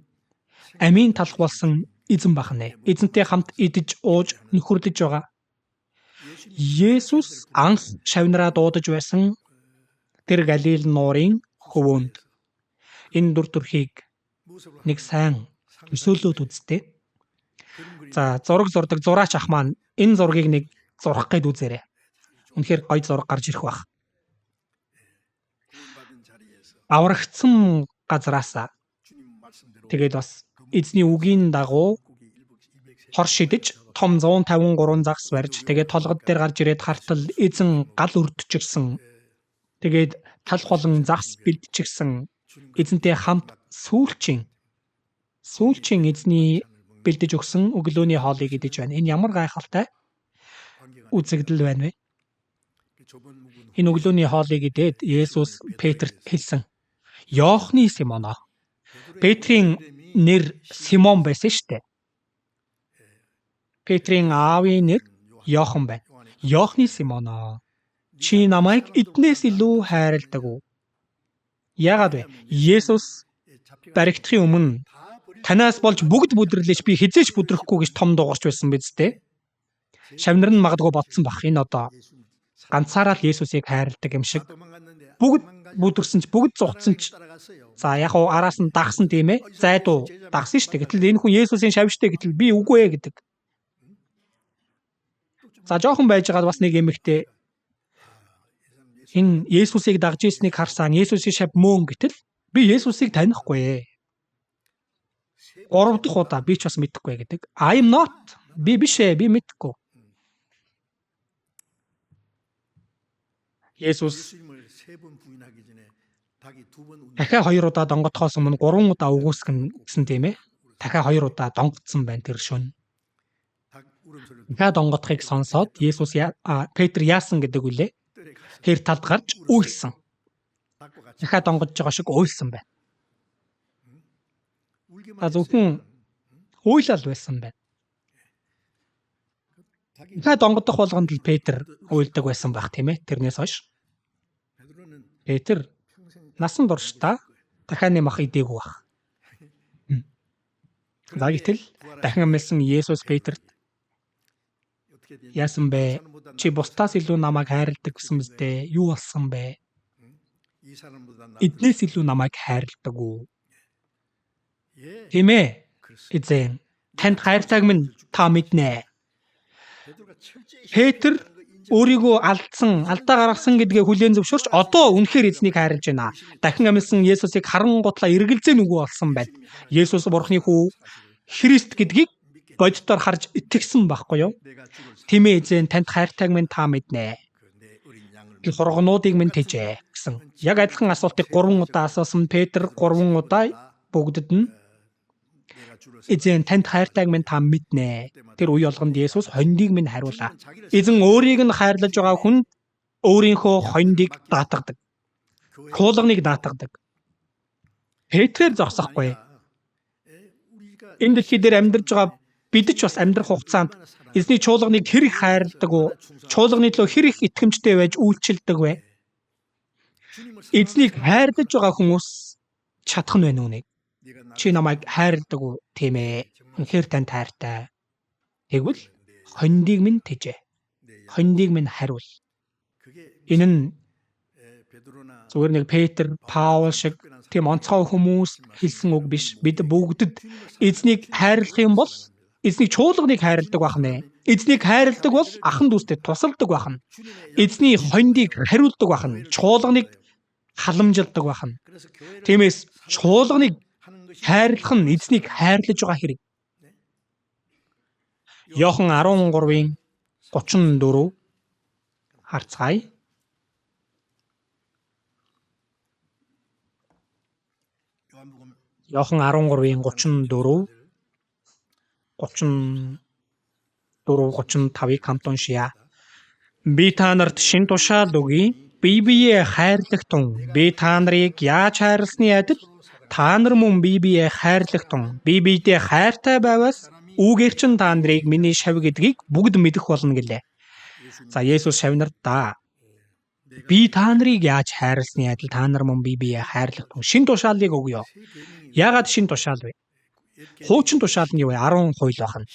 амийн талх болсон эзэн бахнэ. Эзэнтэй хамт идэж ууж нөхөрлөж байгаа. Есүс анх шавнараа дуудаж байсан тэр Галил нуурын хөвөөнд энэ дүр төрхийг нэг сайн төсөөлөд үзтээ. За, зураг зурдаг зураач ах маань энэ зургийг нэг зурах гээд үзээрэй. Үнэхээр гоё зураг гарч ирэх бах. Аврагдсан газраасаа тэгээд бас эзний үгийн дагуу хор шидэж том 153 загс барьж тэгээд толгод дээр гарч ирээд хартал эзэн гал өрдчихсэн. Тэгээд талх болон загс бэлдчихсэн. Эзэнтэй хамт сүүлчийн эзний бэлдэж өгсөн өглөөний хоолыг идэж байна. Энэ ямар гайхалтай үзэгдэл байна вэ? Энэ өглөөний хоолыг идээд Есүс Петрт хэлсэн. Иохны Симон. Петрийн нэр Симон байсан шүү дээ. Петрийн аавын нэр Иохан байна. Иохны Симон. Чи намайг эднээс илүү хайрладаг уу? Яагаад вэ? Есүс баригдахын өмнө танаас болж бүгд бүдэрлэж би хизээч бүдрэхгүй гэж том дуугарч байсан биз дээ. Шавнар нь магадгүй бодсон бах. Энэ одоо ганцаараа л Есүсийг хайрладаг юм шиг. Бүгд бүдэрсэн ч бүгд зугцсан ч за яг уу араас нь дагсан тийм ээ. Зайдуу дагсан шүү дээ. Гэтэл энэ хүн Есүсийн шавьжтэй гэтэл би үгүй ээ гэдэг. За жоохон байжгаад бас нэг эмэгтэй энэ Есүсийг дагж ирснийг харсан. Есүсийн шав мөн гэтэл би Есүсийг танихгүй ээ. 3 дахь удаа би ч бас мэдэхгүй гэдэг. I am not. Би биш ээ, би мэдэхгүй. Есүс дахиад 2 удаа донготхоос өмнө 3 удаа үгүйсгэн гэсэн тийм ээ. дахиад 2 удаа донгодсон байна тэр шөнө. Дахиад донгодохыг сонсоод Есүс Петр яасан гэдэг үлээ. Тэр талд гарч уйлсан. Дахиад донгодж байгаа шиг уйлсан байна. Зөвхөн уйлал байсан байна. Дахиад донгодох болгонд л Петр уйлдаг байсан байх тийм ээ. Тэрнээс хойш Петр насан туршдаа дахиад нэмэх идээгүй байх. За гэтэл дахин амилсан Есүс Петрт яасан бэ? Чи бусдаас илүү намайг хайрладаг гэсэн мэт юу болсон бэ? Эднээс илүү намайг хайрладаг уу? Тийм ээ. Эзэн танд хайртайг минь та мэднэ. Петр өөрийгөө алдаа гаргасан гэдгээ хүлээн зөвшөөрч одоо үнэхээр эзнийг хайрлаж байна. Дахин амилсан Есүсийг харангуутлаа эргэлзээ нүгүү болсон байна. Есүс Бурхны хүү Христ гэдгийг боддоор харж итгэсэн байхгүй юу? Тийм ээ эзэн танд хайртайг минь та мэднэ. Хургнуудыг минь тэжээ гэсэн. Яг адилхан асуултыг 3 удаа асуусан Петр 3 удаа бүгдэд нь эзэн танд хайртайг минь та мэднэ. Тэр үе болгонд Есүс хондийг минь хариулаа. Эзэн өөрийг нь хайрлаж байгаа хүн өөрийнхөө хондийг даатгадаг. Чуулганыг даатгадаг. Петрээр зогсохгүй. Энэ дэлхий дээр амьдарч байгаа бид ч бас амьдрах хугацаанд эзний чуулганыг хэрэг хайрладаг уу? Чуулганы төлөө хэрэг итгэмжтэй байж үйлчилдэг вэ? Эзнийг хайрлаж байгаа хүмүүс чадах нь байна уу? Чи намайг хайрладаг уу? Тийм ээ. Үнэхээр танд хайртай. Тэгвэл хондийг минь тэжээ. Хондийг минь хариул. Энэ нь зүгээр нэг Петр, Паул шиг тийм онцгой хүмүүс хэлсэн үг биш. Бид бүгдд эзнийг хайрлах юм бол эзний чуулганыг хайрладаг байх нэ. Эзнийг хайрладаг бол ахан дүүстэй тусалдаг байх нь. Эзний хондийг хариулдаг байх нь. Чуулганыг халамжилдаг байх нь. Тиймээс чуулганыг хайрлах нь эзнийг хайрлаж байгаа хэрэг. Иохан 13-ийн 34 харцгаая. Иохан 13-ийн 34 35-ыг хамт уншия. Би та нарт шин тушаал өгье. Бие биеэ хайрлах тун. Би та нарыг яаж хайрласны адил та нар мөн бие биеэ хайрлах тун. Би биедээ хайртай байвас үүгээр чин та нарыг миний шав гэдгийг бүгд мэдэх болно гэлээ. За Есүс шавнарт би та нарыг яаж хайрласны адил та нар мөн бие биеэ хайрлах тун. Шин тушаалыг өгье. Яагаад шин тушаал вэ? Хуучин тушаал нь юу вэ? 10 хууль байна.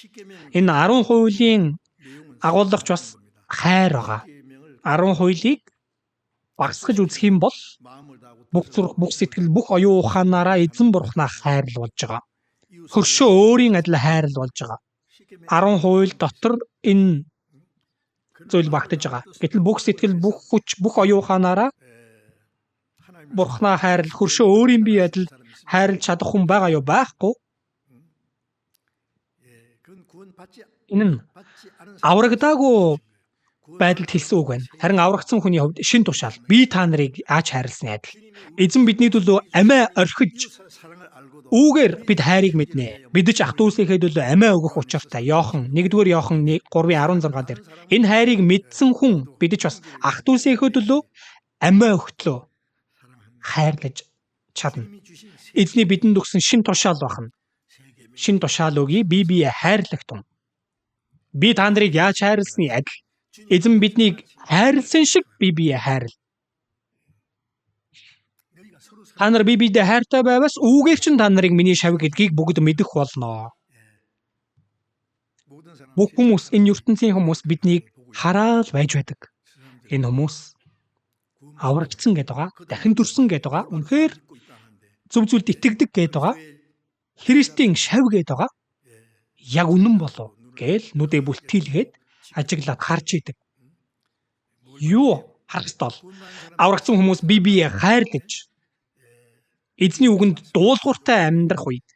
Энэ 10 хуулийн агуулгач бас хайр байгаа. 10 хуулийг багсгаж үзэх юм бол бүх зүрх, бүх сэтгэл, бүх оюун ухаанаараа эзэн бурхнаа хайрлуулж байгаа. Хөршөө өөрийн адил хайрлуулж байгаа. 10 хууль дотор энэ зүйл багтаж байгаа. Гэтэл бүх сэтгэл, бүх хүч, бүх оюун ухаанаараа бурхнаа хайрлах, хөршөө өөрийн бие адил хайрлаж чадах хүн байгаа юу? Байхгүй. Энэ нь аврагдаагүй байдалд хэлсэн үг байна. Харин аврагдсан хүний хувьд шин тушаал. Би та нарыг яаж хайрласны адил. Эзэн бидний төлөө амиа орхиж үүгээр бид хайрыг мэднэ. Бид ч ах дүүсийнхээ төлөө амиа өгөх учиртай. Иохан 1-р Иохан 3:16 дээр энэ хайрыг мэдсэн хүн бид ч бас ах дүүсийнхээ төлөө амиа өгтлөө хайрлаж чадна. Эзний бидэнд өгсөн шин тушаал байна. Шин тушаал өгье. Би биеэ хайрлах тун. Би та нарыг яаж хайрласны адил. Эзэн биднийг хайрлсан шиг би биеэ хайрл. Та нар би биедээ хайртай байвас үүгээр чин та нарыг миний шав гэдгийг бүгд мэдэх болно. Бүх хүмүүс, энэ ертөнцийн хүмүүс биднийг хараад байж байдаг. Энэ хүмүүс аврагдсан гэдэг байгаа, дахин төрсөн гэдэг байгаа, үнэхээр зөв зүйлд итгэдэг гэдэг байгаа, Христийн шав гэдэг байгаа. Яг үнэн болов гээл нүдээ бүлтгийлгээд ажиглаад харж идэг. Юу харахтал аврагдсан хүмүүс би биеэ хайрлаж эзний үгэнд дуулууртай амьдрах үед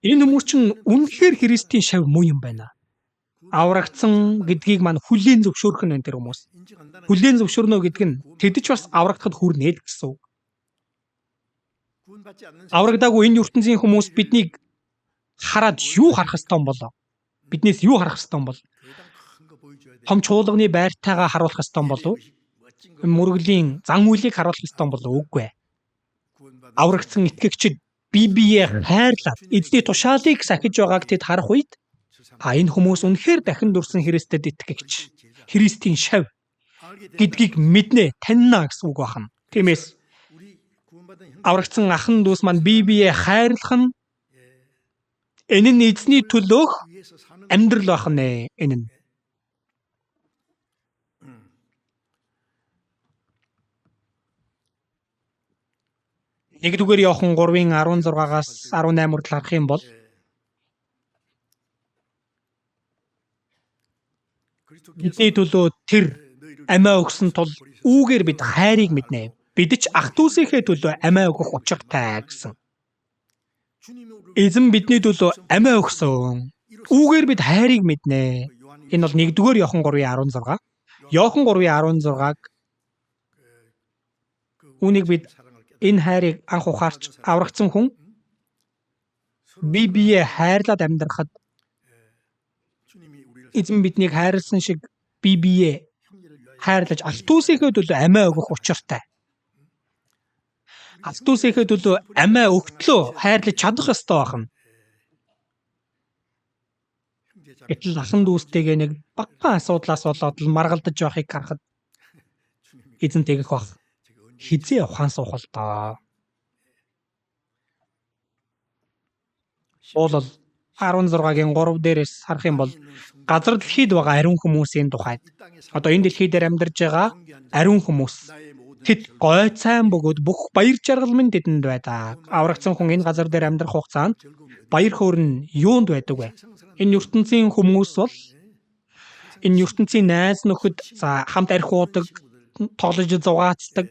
энэ хүмүүс чинь үнэхээр Христийн шав муу юм байна. Аврагдсан гэдгийг маань хүлээн зөвшөөрөх нь энэ хүмүүс. Хүлээн зөвшөөрнө гэдэг нь тэд ч бас аврагдахад хүрнэ гэсэн үг. Аврагдаагүй энэ ертөнцийн хүмүүс биднийг хараад юу харах ёстой юм болоо? Биднээс юу харах ёстой юм бол? Том чуулганы байртайгаа харуулах ёстой юм болов уу? Мөргөлийн зан үйлийг харуулах ёстой юм болов уу? Үгүй ээ. Аврагдсан итгэгчид Библийг хайрлаад эзний тушаалыг сахиж байгааг тэд харах үед энэ хүмүүс үнэхээр дахин дүрсэн Христэд итгэгч, Христийн шав гэдгийг мэднэ, таньна гэсэн үг байна. Тиймээс аврагдсан ахын дүүс маань Библийг хайрлах нь энэ нь эзний төлөөх амьдрал байна. Энэ нь Нэгдүгээр Иохан 3:16-аас 18 хүртэл харах юм бол бидний төлөө тэр амиа өгсөн тул үүгээр бид хайрыг мэднэ. Бид ч ах дүүсийнхээ төлөө амиа өгөх учиртай гэсэн. Эзэн бидний төлөө амиа өгсөн. Үүгээр бид хайрыг мэднэ. Энэ бол 1-р Иохан 3:16. Иохан 3:16-г үүнийг бид энэ хайрыг анх ухаарч аврагдсан хүн Библийг хайрлаад амьдрахад эзэн биднийг хайрлсан шиг Библийг хайрлаж ах дүүсийнхээ төлөө амиа өгөх учиртай. Ах дүүсийнхээ төлөө амиа өгтлөө хайрлаж чадах ёстой байна. Гэтэл ахын дүүстэйгээ нэг багахан асуудлаас болоод л маргалдаж байхыг харахад эзэн тэгэх баг. Хизээ ухаан суух л доо. Уул 16-гийн 3 дээрээс харах юм бол газар дэлхийд байгаа ариун хүмүүсийн тухайд одоо энэ дэлхий дээр амьдарж байгаа ариун хүмүүс тэд гой цайн бөгөөд бүх баяр жаргал минь тэдэнд байдаг. Аврагдсан хүн энэ газар дээр амьдрах хугацаанд баяр хөөр нь юунд байдаг вэ? Энэ ертөнцийн хүмүүс бол энэ ертөнцийн найз нөхөд хамт архиудаг, тоглож зугаацдаг,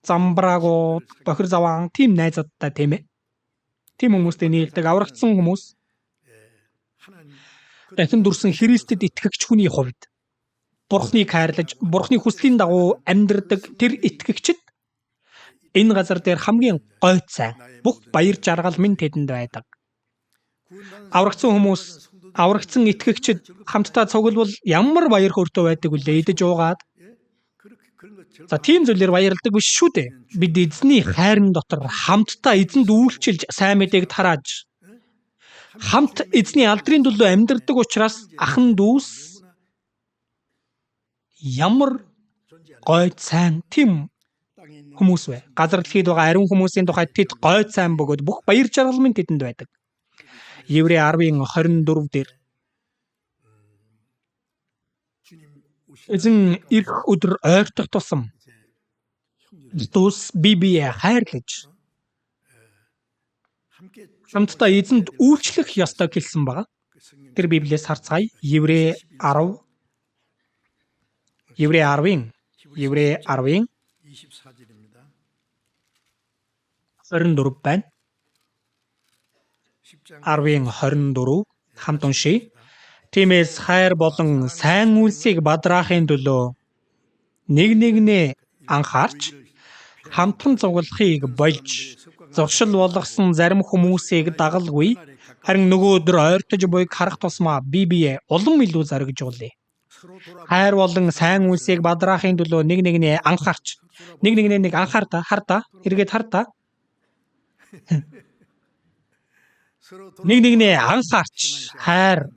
замбраагууд, бохир заваан тийм найзуудтай тийм ээ. Тийм хүмүүстэй нийлдэг аврагдсан хүмүүс дахин дүрсэн Христэд итгэгч хүний хувьд Бурхныг хайрлаж, Бурхны хүслийн дагуу амьдрдаг тэр итгэгчид энэ газар дээр хамгийн гой цай, бүх баяр жаргал минь тэдэнд байдаг. Аврагдсан хүмүүс, аврагдсан итгэгчид хамтдаа цуглавал ямар баяр хөөртэй байдаг вүлээ идэж уугаад. За тийм зүйлээр баярлдаг биш шүү дээ. Бид эзний хайрын дотор хамтдаа эзэнд үйлчилж сайн мэдээг тарааж хамт эзний алдрын төлөө амьдардаг учраас ахын дүүс ямар гой цайн тийм хүмүүс вэ? Газар дэлхийд байгаа ариун хүмүүсийн тухайд тэд гой цайн бөгөөд бүх баяр жаргал минь тэдэнд байдаг. Еврей 10:24 дээр эзэн ирэх өдөр ойртох тусам дүүс Библийг хайрлаж хамтдаа эзэнд үйлчлэх ёстой гэлсэн байгаа. Тэр Библиэс харцгаая. Еврей 10-ийн 24 байна. 10-24 хамт уншия. Тиймээс хайр болон сайн үйлсийг бадраахын төлөө нэг нэгнээ анхаарч хамтан цуглахыг болж зуршил болгосон зарим хүмүүсийг дагалгүй харин нөгөө өдөр ойртож буйг харах тусмаа Библийг улам илүү заргижуулъя. Хайр болон сайн үйлсийг бадраахын төлөө нэг нэгнээ анхаарч нэг хардаа эргээд хардаа нэг нэгнээ анхаарч хайр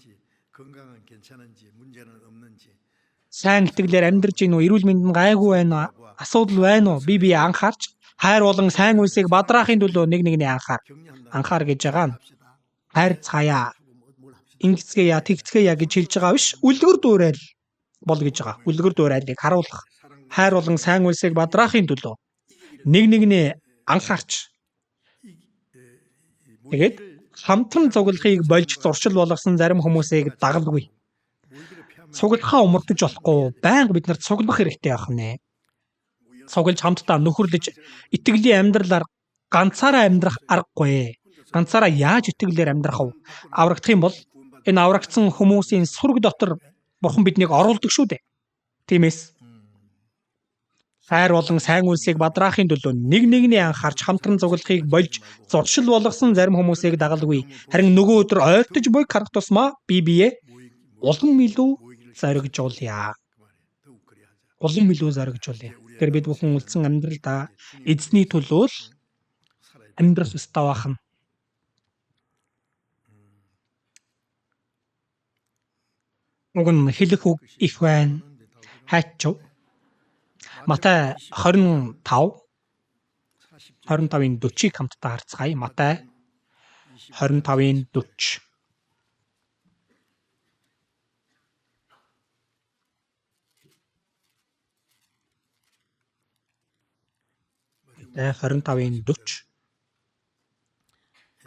сайн итгэлээр амьдарч гин үү, эрүүл мэнд нь гайгүй байна уу, асуудал байна уу, Библийг анхаарч хайр болон сайн үйлсийг бадраахын төлөө нэг нэгнээ анхаар гэж байгаа нь хайр цаая ингэцгээе тэгцгээе гэж хэлж байгаа биш, үлгэр дуурайл бол гэж байгаа. Үлгэр дуурайлыг харуулах хайр болон сайн үйлсийг бадраахын төлөө нэг нэгнээ анхаарч тэгээд хамтан цуглахыг болж зуршил болгосон зарим хүмүүсийг дагалгүй. Цуглахаа умардаж болохгүй. Байнга бид нарт цуглах хэрэгтэй байх нэ. Цуглаж хамтдаа нөхөрлөж итгэлийн амьдралаар ганцаараа амьдрах аргагүй. Ганцаараа яаж итгэлээр амьдрах вэ? Аврагдах юм бол энэ аврагдсан хүмүүсийн сүрэг дотор Бурхан биднийг оруулдаг шүү дээ. Тиймээс хайр болон сайн үлсийг бадраахын төлөө нэг нэгний анхаарч хамтран цуглахыг болж зуршил болгосон зарим хүмүүсийг дагалгүй. Харин нөгөө өдөр ойртож буй харах тусмаа бие улам илүү зоригжуулъя. Улам илүү зоригжуулъя. Тэгэхээр бид бүхэн үлдсэн амьдралдаа эзний төлөө л амьдрах ёстой байна. Уг нь хэлэх үг их байна. Хайчв. Матай 25-ийн 40-ыг хамтдаа харцгаая. Матай 25-ийн 40. Матай 25-ийн 40.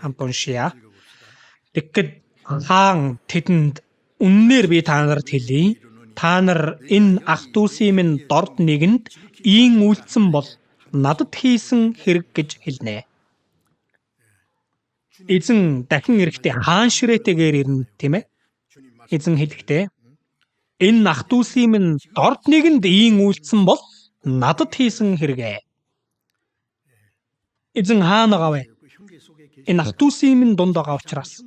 Хамт уншия. Тэгэхэд хаан тэдэнд үннээр би та нарт хэлье. Та нар энэ ах дүүсийн минь дорд нэгэнд ийн үйлцэн бол надад хийсэн хэрэг гэж хэлнэ. Эзэн дахин ирэхдээ хаан ширээтэйгээр ирнэ, тийм ээ? Эзэн хэлэхдээ энэ ах дүүсийн минь дорд нэгэнд ийн үйлцэн бол надад хийсэн хэрэгэ. Эзэн хаана байгаа вэ? Энэ ах дүүсийн минь дунд байгаа учраас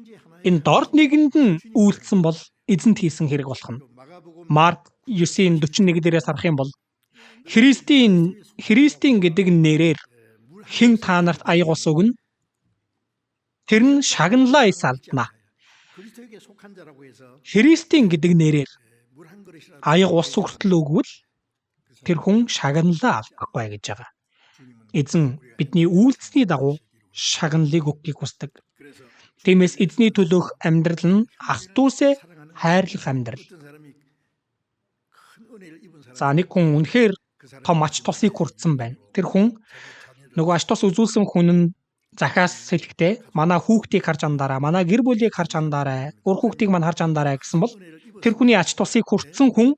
энэ дорд нэгэнд нь үйлцэн бол эзэнт хийсэн хэрэг болох нь. Марк 9:41 дээрээс харах юм бол Христийн гэдэг нэрээр хэн та нарт аяг ус өгнө? Тэр нь шагналаа ис алдна. Христийн гэдэг нэрээр аяг ус хүртэл өгвөл тэр хүн шагналаа алдахгүй гэж байгаа. Эзэн бидний үйлцний дагуу шагналыг өгөхийг хүсдэг. Тиймээс эзний төлөөх амьдрал нь ах дүүсээ хайрлах амьдрал. За нэг хүн үнэхээр том ач тусыг хүртсэн байна. Тэр хүн нөгөө ач тус үзүүлсэн хүн нь захаас хэлэхдээ манай хүүхдийг харж андаарай, манай гэр бүлийг харж андаарай, ур хүүхдийг мань харж андаарай гэсэн бол тэр хүний ач тусыг хүртсэн хүн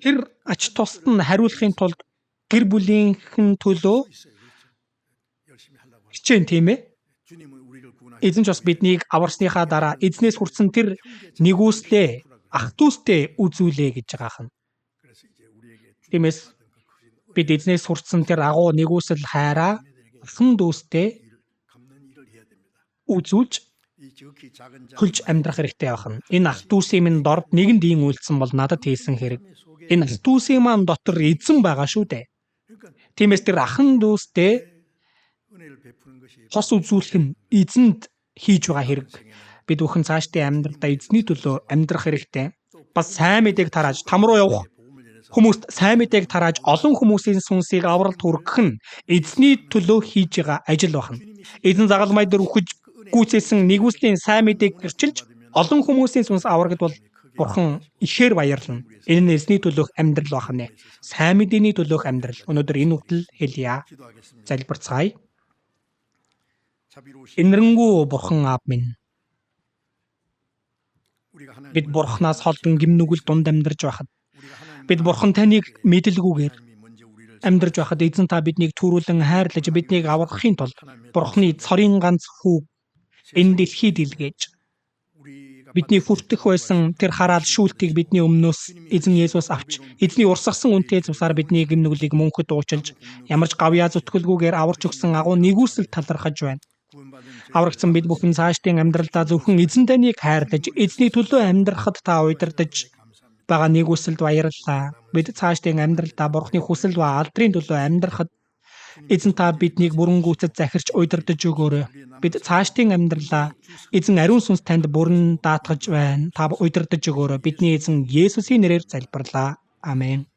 тэр ач тусад нь хариулахын тулд гэр бүлийнхэн төлөө хичээн, тийм ээ? Эзэн ч бас биднийг аварсныхаа дараа эзнээс хүртсэн тэр нэгүслээ ах дүүстэй үзүүлээ гэж байгаа юм. Тиймээс бид эзнээс хүртсэн тэр агуу нэгүсэл хайраа хэн дүүстэй үзүүлж хөлж амьдрах хэрэгтэй байна. Энэ ах дүүсийн минь дорд нэгэнд ийн үйлцэн бол надад хийсэн хэрэг. Энэ ах дүүсийн маань дотор эзэн байгаа шүү дээ. Тиймээс тэр ахан дүүстэй хос үзүүлэх нь эзэнд хийж байгаа хэрэг. Бид бүхэн цаашдын амьдралдаа эзний төлөө амьдрах хэрэгтэй. Бас сайн мэдээг тарааж там руу явах хүмүүст сайн мэдээг тарааж олон хүмүүсийн сүнсийг авралт хүргэх нь эзний төлөө хийж байгаа ажил байна. Эзэн загалмай дээр үхэж гүйцээсэн нэгүслийн сайн мэдээг гэрчилж олон хүмүүсийн сүнс аврагдвал Бурхан ихээр баярлана. Энэ нь эзний төлөөх амьдрал байна. Сайн мэдээний төлөөх амьдрал. Өнөөдөр энэ үгтэл хэлье. Залбирцгаая. Энэрэнгүү Бурхан аав минь. Бид Бурханаас холдон гимнүгэл дунд амьдарч байхад бид Бурхан таныг мэдэлгүйгээр амьдарч байхад эзэн та биднийг түрүүлэн хайрлаж биднийг аврахын тулд Бурханы цорын ганц хүү энэ дэлхийд илгээж бидний хүртэх байсан тэр хараал шүүлтгийг бидний өмнөөс эзэн Есүс авч эзний урсгасан үнэтэй цусаар бидний гимнүглийг мөнхөд уучлж ямарч гавьяа зүтгэлгүйгээр аварч өгсөн агуу нэгүсэл талархаж байна. Аврагдсан бид бүхэн цаашдын амьдралдаа зөвхөн эзэн таныг хайрлаж эзний төлөө амьдрахад та удирдах байгаа нэгүсэлд баярлалаа. Бид цаашдын амьдралдаа Бурханы хүсэл ба алдрын төлөө амьдрахад эзэн та биднийг бүрэн гүйцэд захирч удирдах өгөөрэй. Бид цаашдын амьдралаа эзэн ариун сүнс танд бүрэн даатгаж байна. Та удирдах өгөөрэй. Бидний эзэн Есүсийн нэрээр залбирлаа. Амен.